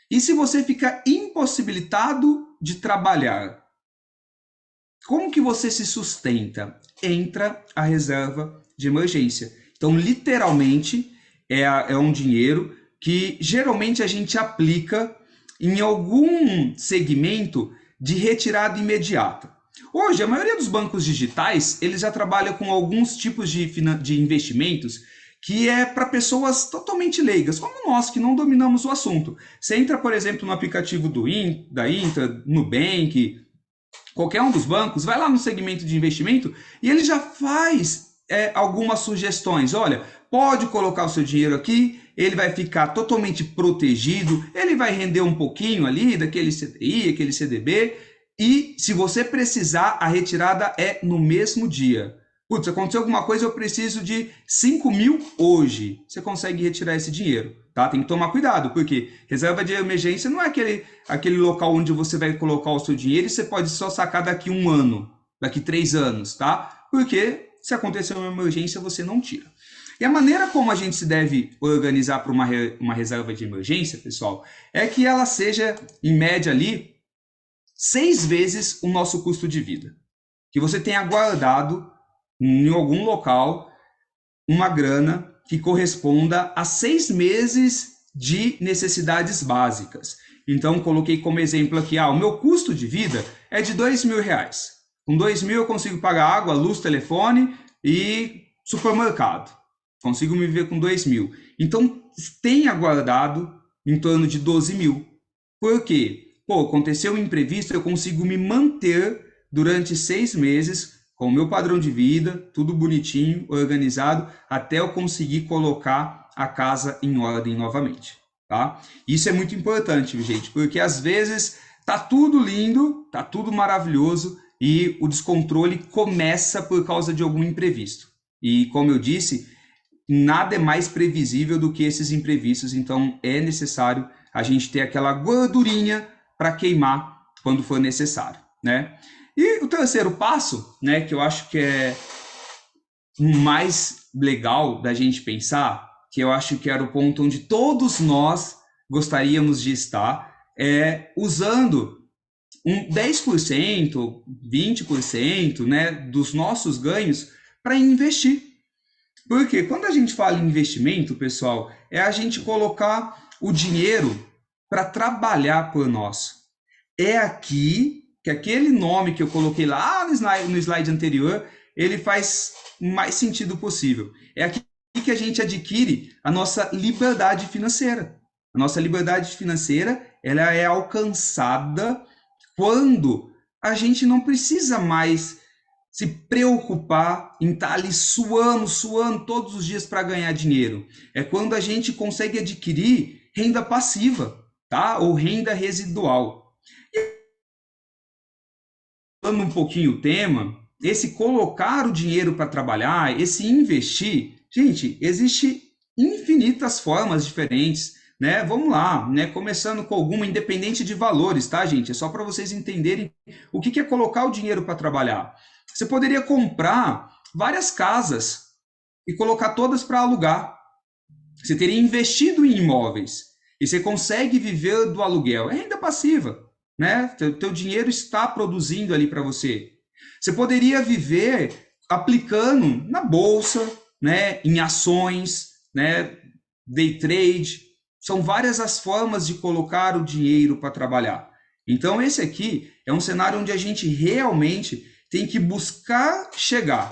E se você fica impossibilitado de trabalhar? Como que você se sustenta? Entra a reserva de emergência. Então, literalmente, é um dinheiro que geralmente a gente aplica em algum segmento de retirada imediata. Hoje, a maioria dos bancos digitais, eles já trabalham com alguns tipos de investimentos que é para pessoas totalmente leigas, como nós, que não dominamos o assunto. Você entra, por exemplo, no aplicativo da Intra, Nubank, qualquer um dos bancos, vai lá no segmento de investimento e ele já faz algumas sugestões. Olha, pode colocar o seu dinheiro aqui, ele vai ficar totalmente protegido, ele vai render um pouquinho ali daquele CDI, aquele CDB, e se você precisar, a retirada é no mesmo dia. Putz, aconteceu alguma coisa, eu preciso de 5 mil hoje. Você consegue retirar esse dinheiro, tá? Tem que tomar cuidado, porque reserva de emergência não é aquele local onde você vai colocar o seu dinheiro e você pode só sacar daqui 1 ano, daqui 3 anos, tá? Porque se acontecer uma emergência, você não tira. E a maneira como a gente se deve organizar para uma reserva de emergência, pessoal, é que ela seja, em média ali, 6 vezes o nosso custo de vida. Que você tenha guardado em algum local uma grana que corresponda a 6 meses de necessidades básicas. Então, coloquei como exemplo aqui, o meu custo de vida é de R$2.000. Com 2.000 eu consigo pagar água, luz, telefone e supermercado. Consigo me viver com 2.000. Então, tenha guardado em torno de 12.000. Por quê? Aconteceu um imprevisto, eu consigo me manter durante 6 meses com o meu padrão de vida, tudo bonitinho, organizado, até eu conseguir colocar a casa em ordem novamente, tá? Isso é muito importante, gente, porque às vezes tá tudo lindo, tá tudo maravilhoso e o descontrole começa por causa de algum imprevisto. E como eu disse, nada é mais previsível do que esses imprevistos, então é necessário a gente ter aquela gordurinha para queimar quando for necessário, né? E o terceiro passo, né, que eu acho que é o mais legal da gente pensar, que eu acho que era o ponto onde todos nós gostaríamos de estar, é usando 10%, 20%, né, dos nossos ganhos para investir. Porque quando a gente fala em investimento, pessoal, é a gente colocar o dinheiro para trabalhar por nós. É aqui que aquele nome que eu coloquei lá no slide anterior, ele faz o mais sentido possível. É aqui que a gente adquire a nossa liberdade financeira. A nossa liberdade financeira, ela é alcançada quando a gente não precisa mais se preocupar em estar ali suando todos os dias para ganhar dinheiro. É quando a gente consegue adquirir renda passiva, tá? Ou renda residual. Falando um pouquinho o tema, esse colocar o dinheiro para trabalhar, esse investir, gente, existe infinitas formas diferentes, né? Vamos lá, né? Começando com alguma independente de valores, tá, gente? É só para vocês entenderem o que é colocar o dinheiro para trabalhar. Você poderia comprar várias casas e colocar todas para alugar. Você teria investido em imóveis e você consegue viver do aluguel. É renda passiva, né? Teu dinheiro está produzindo ali para você. Você poderia viver aplicando na bolsa, né? Em ações, né? Day trade. São várias as formas de colocar o dinheiro para trabalhar. Então, esse aqui é um cenário onde a gente realmente tem que buscar chegar.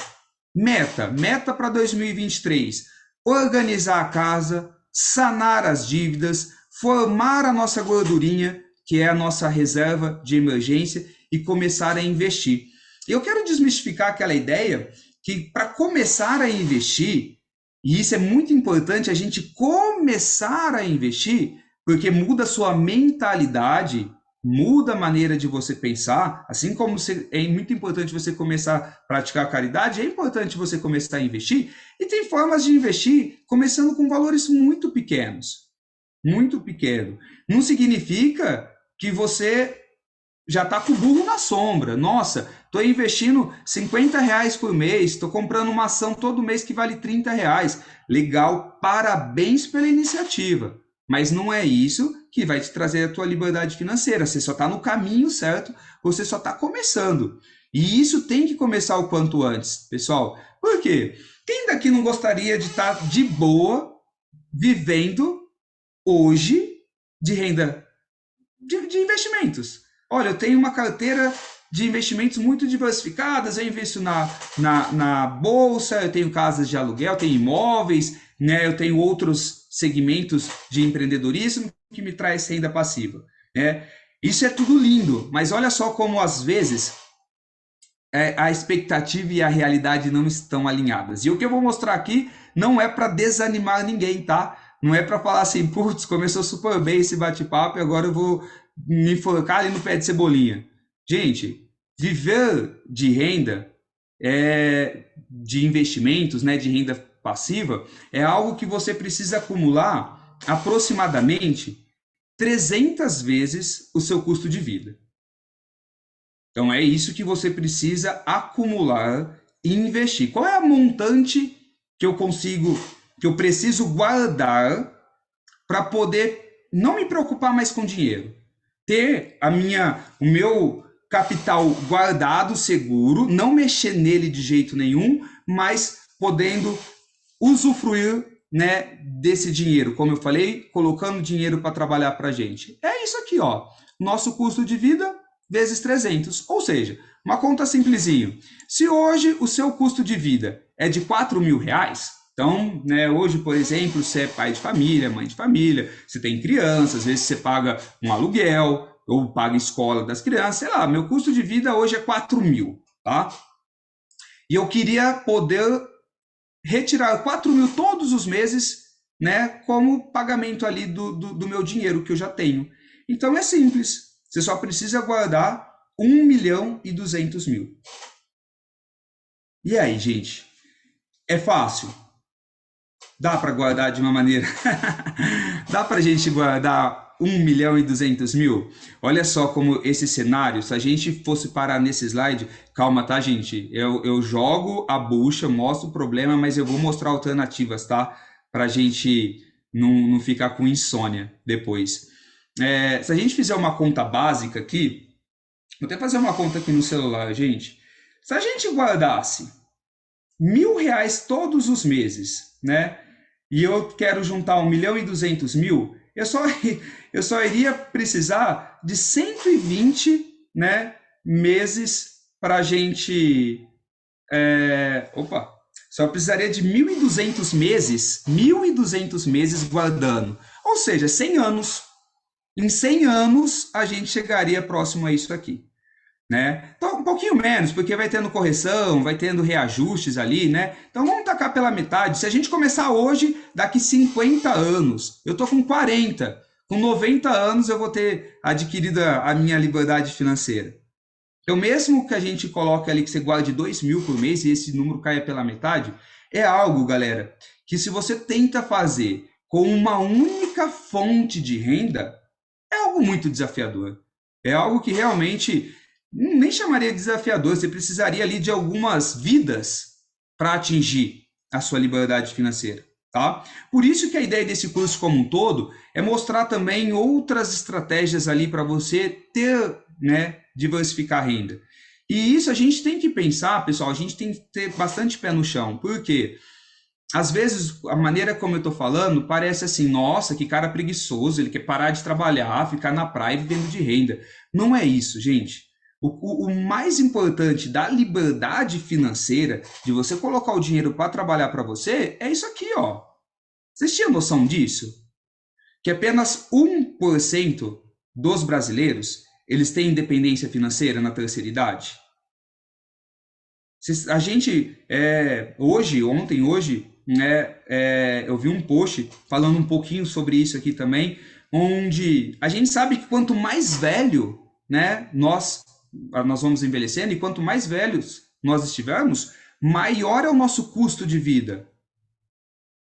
Meta para 2023. Organizar a casa, sanar as dívidas, formar a nossa gordurinha, que é a nossa reserva de emergência, e começar a investir. Eu quero desmistificar aquela ideia que para começar a investir, e isso é muito importante, a gente começar a investir, porque muda a sua mentalidade, muda a maneira de você pensar, assim como é muito importante você começar a praticar a caridade, é importante você começar a investir, e tem formas de investir começando com valores muito pequenos. Muito pequeno. Não significa que você já está com o burro na sombra. Nossa, estou investindo R$50 por mês, estou comprando uma ação todo mês que vale R$30. Legal, parabéns pela iniciativa. Mas não é isso que vai te trazer a tua liberdade financeira. Você só está no caminho certo, você só está começando. E isso tem que começar o quanto antes, pessoal. Por quê? Quem daqui não gostaria de estar de boa, vivendo hoje de renda de investimentos. Olha, eu tenho uma carteira de investimentos muito diversificadas, eu investo na bolsa, eu tenho casas de aluguel, tenho imóveis, né? Eu tenho outros segmentos de empreendedorismo que me traz renda passiva, né? Isso é tudo lindo, mas olha só como às vezes a expectativa e a realidade não estão alinhadas. E o que eu vou mostrar aqui não é para desanimar ninguém, tá? Não é para falar assim, putz, começou super bem esse bate-papo e agora eu vou me focar ali no pé de cebolinha. Gente, viver de renda, de investimentos, né, de renda passiva, é algo que você precisa acumular aproximadamente 300 vezes o seu custo de vida. Então é isso que você precisa acumular e investir. Qual é a montante que eu preciso guardar para poder não me preocupar mais com dinheiro? Ter o meu capital guardado, seguro, não mexer nele de jeito nenhum, mas podendo usufruir, né, desse dinheiro, como eu falei, colocando dinheiro para trabalhar para a gente. É isso aqui, ó. Nosso custo de vida vezes 300, ou seja, uma conta simplesinho. Se hoje o seu custo de vida é de R$ 4.000, então, né, hoje, por exemplo, você é pai de família, mãe de família, você tem crianças, às vezes você paga um aluguel ou paga escola das crianças, sei lá, meu custo de vida hoje é 4.000, tá? E eu queria poder retirar 4.000 todos os meses, né, como pagamento ali do meu dinheiro que eu já tenho. Então é simples, você só precisa guardar 1.200.000. E aí, gente? É fácil? Dá para guardar de uma maneira... Dá para a gente guardar 1.200.000? Olha só como esse cenário, se a gente fosse parar nesse slide, calma, tá, gente? Eu jogo a bucha, mostro o problema, mas eu vou mostrar alternativas, tá? Para a gente não ficar com insônia depois. Se a gente fizer uma conta básica aqui, vou até fazer uma conta aqui no celular, gente. Se a gente guardasse R$ 1.000 todos os meses, né? E eu quero juntar 1.200.000, eu só iria precisar de 120, né, meses para a gente... só precisaria de 1.200 meses, 1.200 meses guardando. Ou seja, 100 anos. Em 100 anos, a gente chegaria próximo a isso aqui, né? Então, um pouquinho menos, porque vai tendo correção, vai tendo reajustes ali, né? Então, vamos tacar pela metade. Se a gente começar hoje, daqui 50 anos, eu tô com 40, com 90 anos eu vou ter adquirido a minha liberdade financeira. Então, mesmo que a gente coloque ali que você guarde 2.000 por mês e esse número caia pela metade, é algo, galera, que se você tenta fazer com uma única fonte de renda, é algo muito desafiador. É algo que realmente nem chamaria de desafiador, você precisaria ali de algumas vidas para atingir a sua liberdade financeira, tá? Por isso que a ideia desse curso como um todo é mostrar também outras estratégias ali para você ter, né, diversificar a renda. E isso a gente tem que pensar, pessoal, a gente tem que ter bastante pé no chão, porque às vezes a maneira como eu estou falando parece assim, nossa, que cara preguiçoso, ele quer parar de trabalhar, ficar na praia vivendo de renda. Não é isso, gente. O mais importante da liberdade financeira, de você colocar o dinheiro para trabalhar para você, é isso aqui, ó. Vocês tinham noção disso? Que apenas 1% dos brasileiros, eles têm independência financeira na terceira idade? A gente, hoje, eu vi um post falando um pouquinho sobre isso aqui também, onde a gente sabe que quanto mais velho, né, nós vamos envelhecendo, e quanto mais velhos nós estivermos, maior é o nosso custo de vida.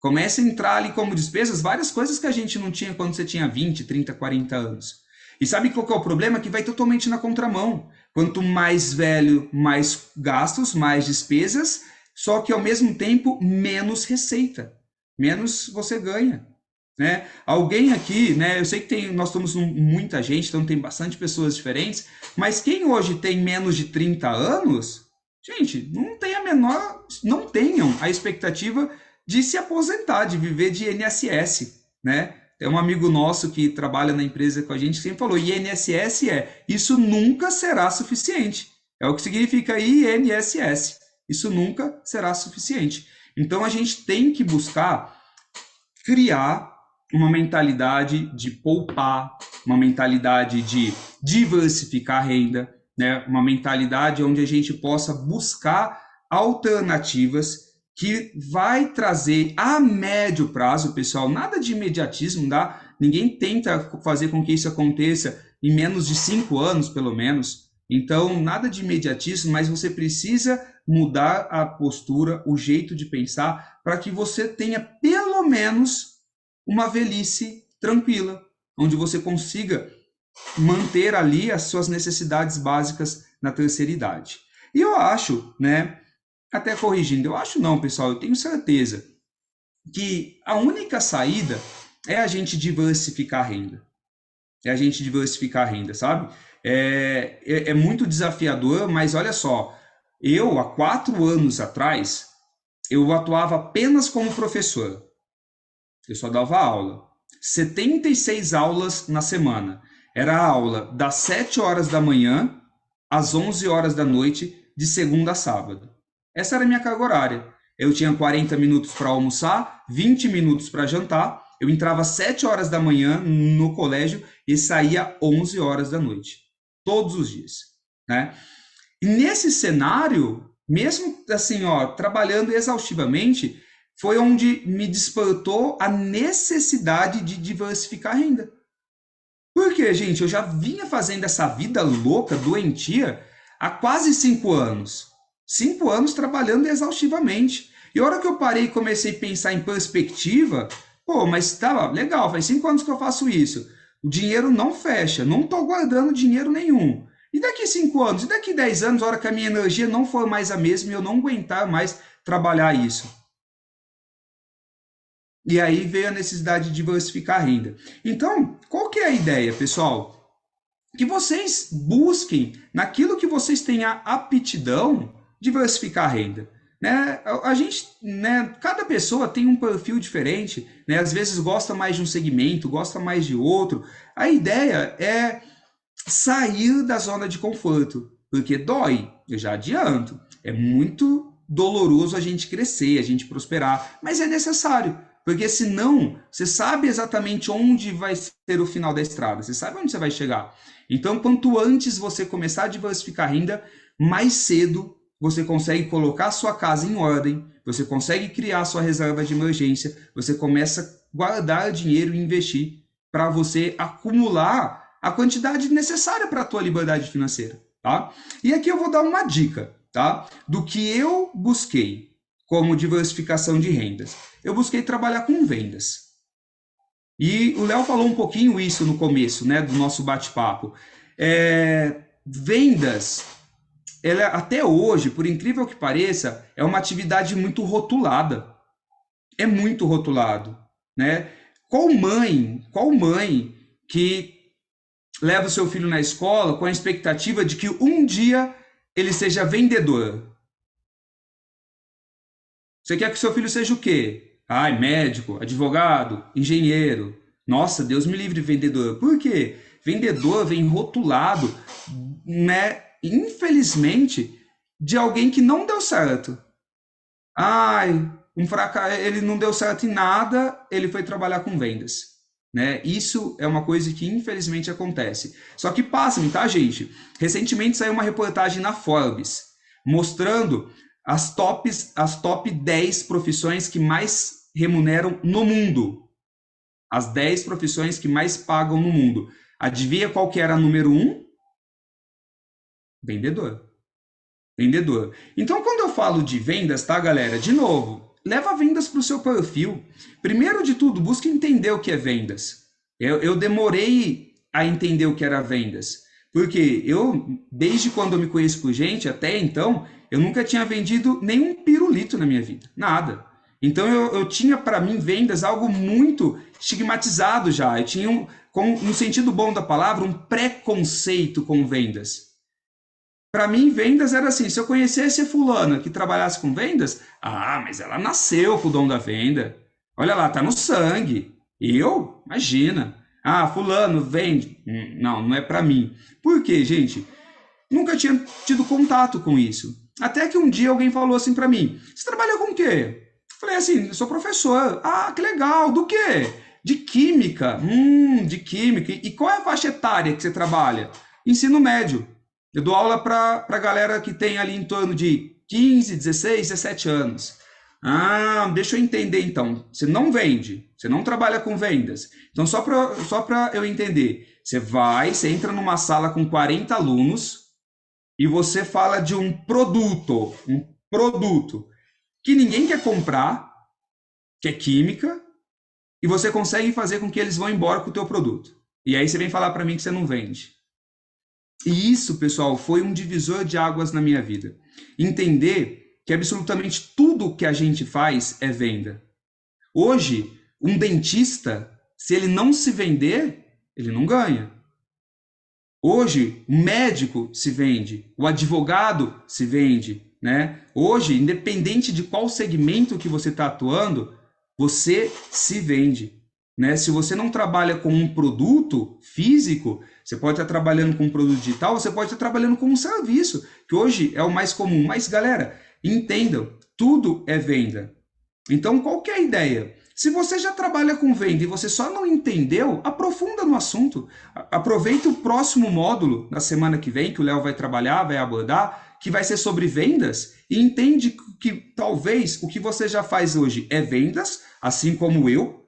Começa a entrar ali como despesas várias coisas que a gente não tinha quando você tinha 20, 30, 40 anos. E sabe qual que é o problema? Que vai totalmente na contramão. Quanto mais velho, mais gastos, mais despesas, só que ao mesmo tempo menos receita. Menos você ganha. Né? Alguém aqui, né? Eu sei que nós estamos muita gente, então tem bastante pessoas diferentes, mas quem hoje tem menos de 30 anos, gente, não tenham a expectativa de se aposentar, de viver de INSS, né? Tem um amigo nosso que trabalha na empresa com a gente que sempre falou, INSS isso nunca será suficiente. É o que significa INSS. Isso nunca será suficiente. Então, a gente tem que buscar criar uma mentalidade de poupar, uma mentalidade de diversificar a renda, né? Uma mentalidade onde a gente possa buscar alternativas que vai trazer a médio prazo, pessoal, nada de imediatismo, tá? Ninguém tenta fazer com que isso aconteça em menos de 5 anos, pelo menos. Então, nada de imediatismo, mas você precisa mudar a postura, o jeito de pensar, para que você tenha pelo menos uma velhice tranquila, onde você consiga manter ali as suas necessidades básicas na terceira idade. E eu acho, né, até corrigindo, eu acho não, pessoal, eu tenho certeza que a única saída é a gente diversificar a renda. É a gente diversificar a renda, sabe? É muito desafiador, mas olha só, eu, há 4 anos atrás, eu atuava apenas como professor. Eu só dava aula. 76 aulas na semana. Era a aula das 7 horas da manhã às 11 horas da noite, de segunda a sábado. Essa era a minha carga horária. Eu tinha 40 minutos para almoçar, 20 minutos para jantar. Eu entrava às 7 horas da manhã no colégio e saía 11 horas da noite. Todos os dias, né? E nesse cenário, mesmo assim, ó, trabalhando exaustivamente, foi onde me despertou a necessidade de diversificar a renda. Por quê, gente? Eu já vinha fazendo essa vida louca, doentia, há quase 5 anos. 5 anos trabalhando exaustivamente. E a hora que eu parei e comecei a pensar em perspectiva, pô, mas tá legal, faz 5 anos que eu faço isso. O dinheiro não fecha, não estou guardando dinheiro nenhum. E daqui 5 anos, e daqui 10 anos, a hora que a minha energia não for mais a mesma e eu não aguentar mais trabalhar isso? E aí veio a necessidade de diversificar a renda. Então, qual que é a ideia, pessoal? Que vocês busquem, naquilo que vocês têm a aptidão, diversificar a renda. Né? A gente, né, cada pessoa tem um perfil diferente, né? Às vezes gosta mais de um segmento, gosta mais de outro. A ideia é sair da zona de conforto, porque dói, eu já adianto. É muito doloroso a gente crescer, a gente prosperar, mas é necessário, porque senão você sabe exatamente onde vai ser o final da estrada, você sabe onde você vai chegar. Então, quanto antes você começar a diversificar a renda, mais cedo você consegue colocar a sua casa em ordem, você consegue criar a sua reserva de emergência, você começa a guardar dinheiro e investir para você acumular a quantidade necessária para a tua liberdade financeira, tá? E aqui eu vou dar uma dica, tá? Do que eu busquei como diversificação de rendas. Eu busquei trabalhar com vendas. E o Léo falou um pouquinho isso no começo, né, do nosso bate-papo. Vendas, ela até hoje, por incrível que pareça, é uma atividade muito rotulada. É muito rotulado, né? Qual mãe que leva o seu filho na escola com a expectativa de que um dia ele seja vendedor? Você quer que o seu filho seja o quê? Ai, médico, advogado, engenheiro. Nossa, Deus me livre de vendedor. Por quê? Vendedor vem rotulado, né, infelizmente, de alguém que não deu certo. Ai, ele não deu certo em nada, ele foi trabalhar com vendas. Né? Isso é uma coisa que infelizmente acontece. Só que passem, tá, gente? Recentemente saiu uma reportagem na Forbes mostrando as top 10 profissões que mais remuneram no mundo. As 10 profissões que mais pagam no mundo. Adivinha qual que era a número 1? Vendedor. Vendedor. Então, quando eu falo de vendas, tá, galera? De novo, leva vendas para o seu perfil. Primeiro de tudo, busque entender o que é vendas. Eu demorei a entender o que era vendas. Porque eu, desde quando eu me conheço por gente, até então, eu nunca tinha vendido nenhum pirulito na minha vida. Nada. Então, eu tinha para mim vendas algo muito estigmatizado já. Eu tinha, no sentido bom da palavra, um preconceito com vendas. Para mim, vendas era assim, se eu conhecesse a fulana que trabalhasse com vendas, mas ela nasceu com o dom da venda. Olha lá, tá no sangue. Eu? Imagina. Ah, fulano, vende. Não, não é para mim. Por quê, gente? Nunca tinha tido contato com isso. Até que um dia alguém falou assim para mim: Você trabalha com o quê? Eu falei assim: Eu sou professor. Ah, que legal. Do quê? De química. De química. E qual é a faixa etária que você trabalha? Ensino médio. Eu dou aula para a galera que tem ali em torno de 15, 16, 17 anos. Ah, deixa eu entender então. Você não vende, você não trabalha com vendas. Então, só para eu entender, você entra numa sala com 40 alunos e você fala de um produto que ninguém quer comprar, que é química, e você consegue fazer com que eles vão embora com o teu produto. E aí você vem falar para mim que você não vende. E isso, pessoal, foi um divisor de águas na minha vida. Entender que absolutamente tudo que a gente faz é venda. Hoje, um dentista, se ele não se vender, ele não ganha. Hoje, o médico se vende, o advogado se vende, né? Hoje, independente de qual segmento que você está atuando, você se vende, né? Se você não trabalha com um produto físico, você pode estar trabalhando com um produto digital, você pode estar trabalhando com um serviço, que hoje é o mais comum. Mas, galera, entendam, tudo é venda. Então, qual que é a ideia? Se você já trabalha com venda e você só não entendeu, aprofunda no assunto. Aproveita o próximo módulo na semana que vem, que o Léo vai trabalhar, vai abordar, que vai ser sobre vendas, e entende que talvez o que você já faz hoje é vendas, assim como eu,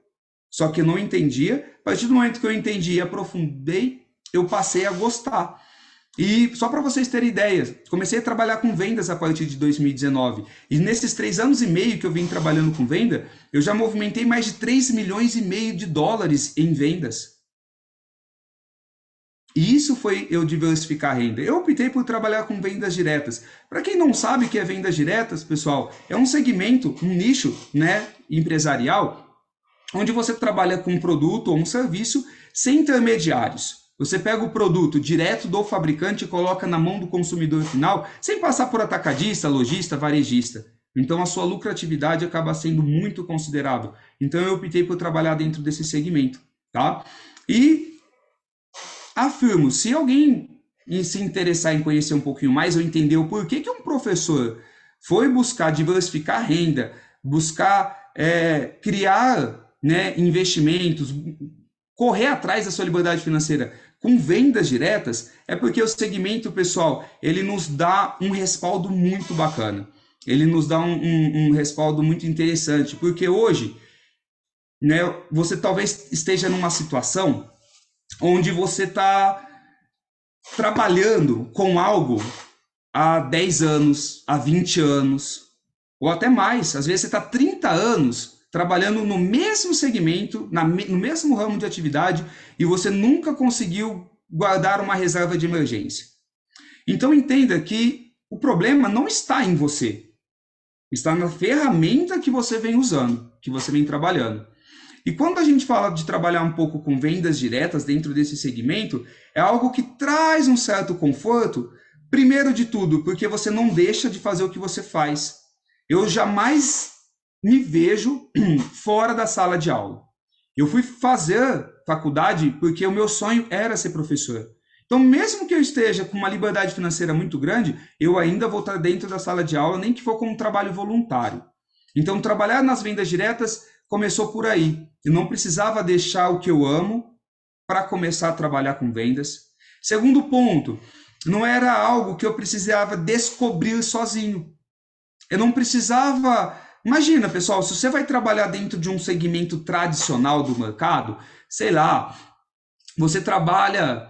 só que eu não entendia. A partir do momento que eu entendi e aprofundei, eu passei a gostar. E só para vocês terem ideia, comecei a trabalhar com vendas a partir de 2019. E nesses 3 anos e meio que eu vim trabalhando com venda, eu já movimentei mais de 3 milhões e meio de dólares em vendas. E isso foi eu diversificar a renda. Eu optei por trabalhar com vendas diretas. Para quem não sabe o que é vendas diretas, pessoal, é um segmento, um nicho, né, empresarial, onde você trabalha com um produto ou um serviço sem intermediários. Você pega o produto direto do fabricante e coloca na mão do consumidor final, sem passar por atacadista, lojista, varejista. Então a sua lucratividade acaba sendo muito considerável. Então eu optei por trabalhar dentro desse segmento, tá? E afirmo, se alguém se interessar em conhecer um pouquinho mais ou entender o porquê que um professor foi buscar diversificar a renda, buscar criar, né, investimentos, correr atrás da sua liberdade financeira com vendas diretas, é porque o segmento, pessoal, ele nos dá um respaldo muito bacana. Ele nos dá um respaldo muito interessante, porque hoje, né, você talvez esteja numa situação onde você está trabalhando com algo há 10 anos, há 20 anos, ou até mais. Às vezes você está 30 anos trabalhando no mesmo segmento, no mesmo ramo de atividade, e você nunca conseguiu guardar uma reserva de emergência. Então entenda que o problema não está em você, está na ferramenta que você vem usando, que você vem trabalhando. E quando a gente fala de trabalhar um pouco com vendas diretas dentro desse segmento, é algo que traz um certo conforto, primeiro de tudo, porque você não deixa de fazer o que você faz. Eu jamais me vejo fora da sala de aula. Eu fui fazer faculdade porque o meu sonho era ser professor. Então, mesmo que eu esteja com uma liberdade financeira muito grande, eu ainda vou estar dentro da sala de aula, nem que for como um trabalho voluntário. Então, trabalhar nas vendas diretas começou por aí. Eu não precisava deixar o que eu amo para começar a trabalhar com vendas. Segundo ponto, não era algo que eu precisava descobrir sozinho. Eu não precisava... Imagina, pessoal, se você vai trabalhar dentro de um segmento tradicional do mercado, sei lá, você trabalha...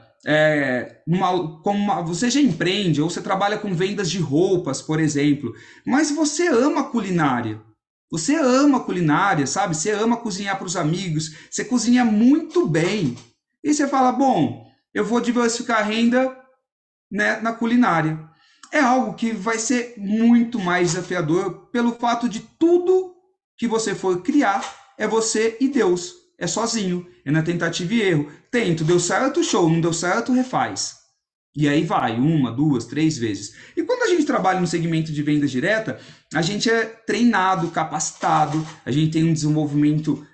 você já empreende, ou você trabalha com vendas de roupas, por exemplo, mas você ama culinária. Você ama culinária, sabe? Você ama cozinhar para os amigos, você cozinha muito bem. E você fala, bom, eu vou diversificar a renda, né, na culinária. É algo que vai ser muito mais desafiador pelo fato de tudo que você for criar é você e Deus. É sozinho, é na tentativa e erro. Tento, deu certo, show, não deu certo, refaz. E aí vai, 1, 2, 3 vezes. E quando a gente trabalha no segmento de venda direta, a gente é treinado, capacitado, a gente tem um desenvolvimento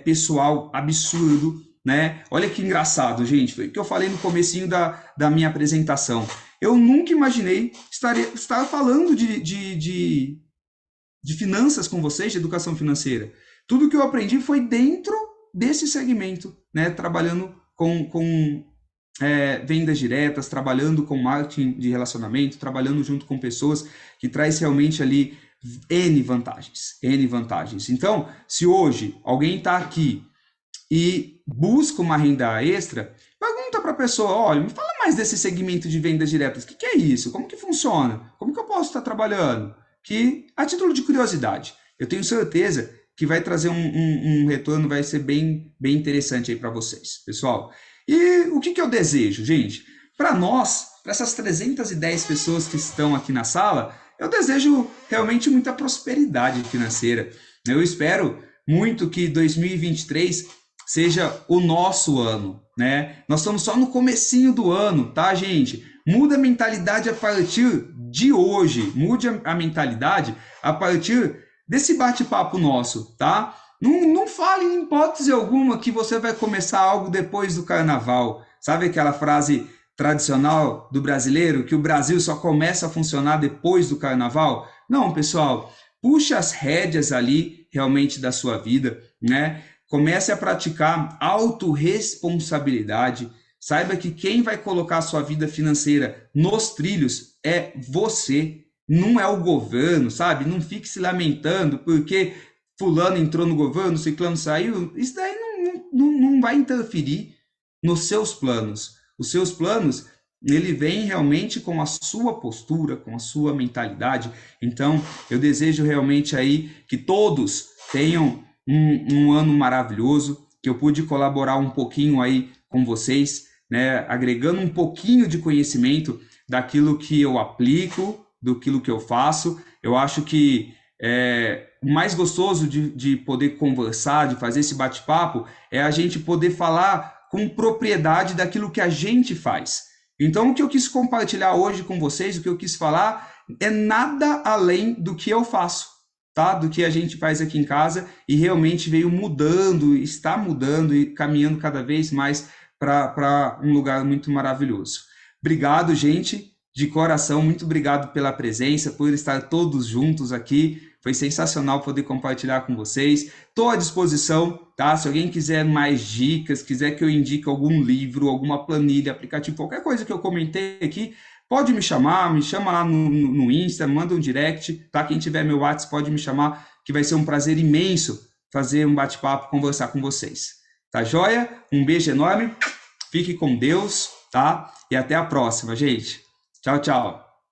pessoal absurdo, né? Olha que engraçado, gente, foi o que eu falei no comecinho da minha apresentação. Eu nunca imaginei estar falando de finanças com vocês, de educação financeira. Tudo que eu aprendi foi dentro desse segmento, né? Trabalhando com vendas diretas, trabalhando com marketing de relacionamento, trabalhando junto com pessoas que traz realmente ali N vantagens, N vantagens. Então, se hoje alguém está aqui e busca uma renda extra, pergunta para a pessoa, olha, me fala mais desse segmento de vendas diretas, o que é isso? Como que funciona? Como que eu posso estar trabalhando? Que, a título de curiosidade, eu tenho certeza que vai trazer um retorno, vai ser bem interessante aí para vocês, pessoal. E o que eu desejo, gente? Para nós, para essas 310 pessoas que estão aqui na sala, eu desejo realmente muita prosperidade financeira. Eu espero muito que 2023 seja o nosso ano, né? Nós estamos só no comecinho do ano, tá, gente? Muda a mentalidade a partir de hoje. Mude a mentalidade a partir desse bate-papo nosso, tá? Não fale em hipótese alguma que você vai começar algo depois do carnaval. Sabe aquela frase tradicional do brasileiro que o Brasil só começa a funcionar depois do carnaval? Não, pessoal, puxe as rédeas ali realmente da sua vida, né? Comece a praticar autorresponsabilidade. Saiba que quem vai colocar a sua vida financeira nos trilhos é você, não é o governo, sabe? Não fique se lamentando porque fulano entrou no governo, ciclano saiu. Isso daí não vai interferir nos seus planos. Os seus planos, ele vem realmente com a sua postura, com a sua mentalidade. Então, eu desejo realmente aí que todos tenham um ano maravilhoso, que eu pude colaborar um pouquinho aí com vocês, né, agregando um pouquinho de conhecimento daquilo que eu aplico, daquilo que eu faço. Eu acho que o mais gostoso de poder conversar, de fazer esse bate-papo, é a gente poder falar com propriedade daquilo que a gente faz. Então, o que eu quis compartilhar hoje com vocês, o que eu quis falar, é nada além do que eu faço, tá? Do que a gente faz aqui em casa, e realmente veio mudando, está mudando e caminhando cada vez mais para um lugar muito maravilhoso. Obrigado, gente, de coração, muito obrigado pela presença, por estar todos juntos aqui. Foi sensacional poder compartilhar com vocês. Estou à disposição, tá? Se alguém quiser mais dicas, quiser que eu indique algum livro, alguma planilha, aplicativo, qualquer coisa que eu comentei aqui, pode me chama lá no Insta, manda um direct, tá? Quem tiver meu WhatsApp pode me chamar, que vai ser um prazer imenso fazer um bate-papo, conversar com vocês. Tá joia? Um beijo enorme, fique com Deus, tá? E até a próxima, gente. Tchau, tchau.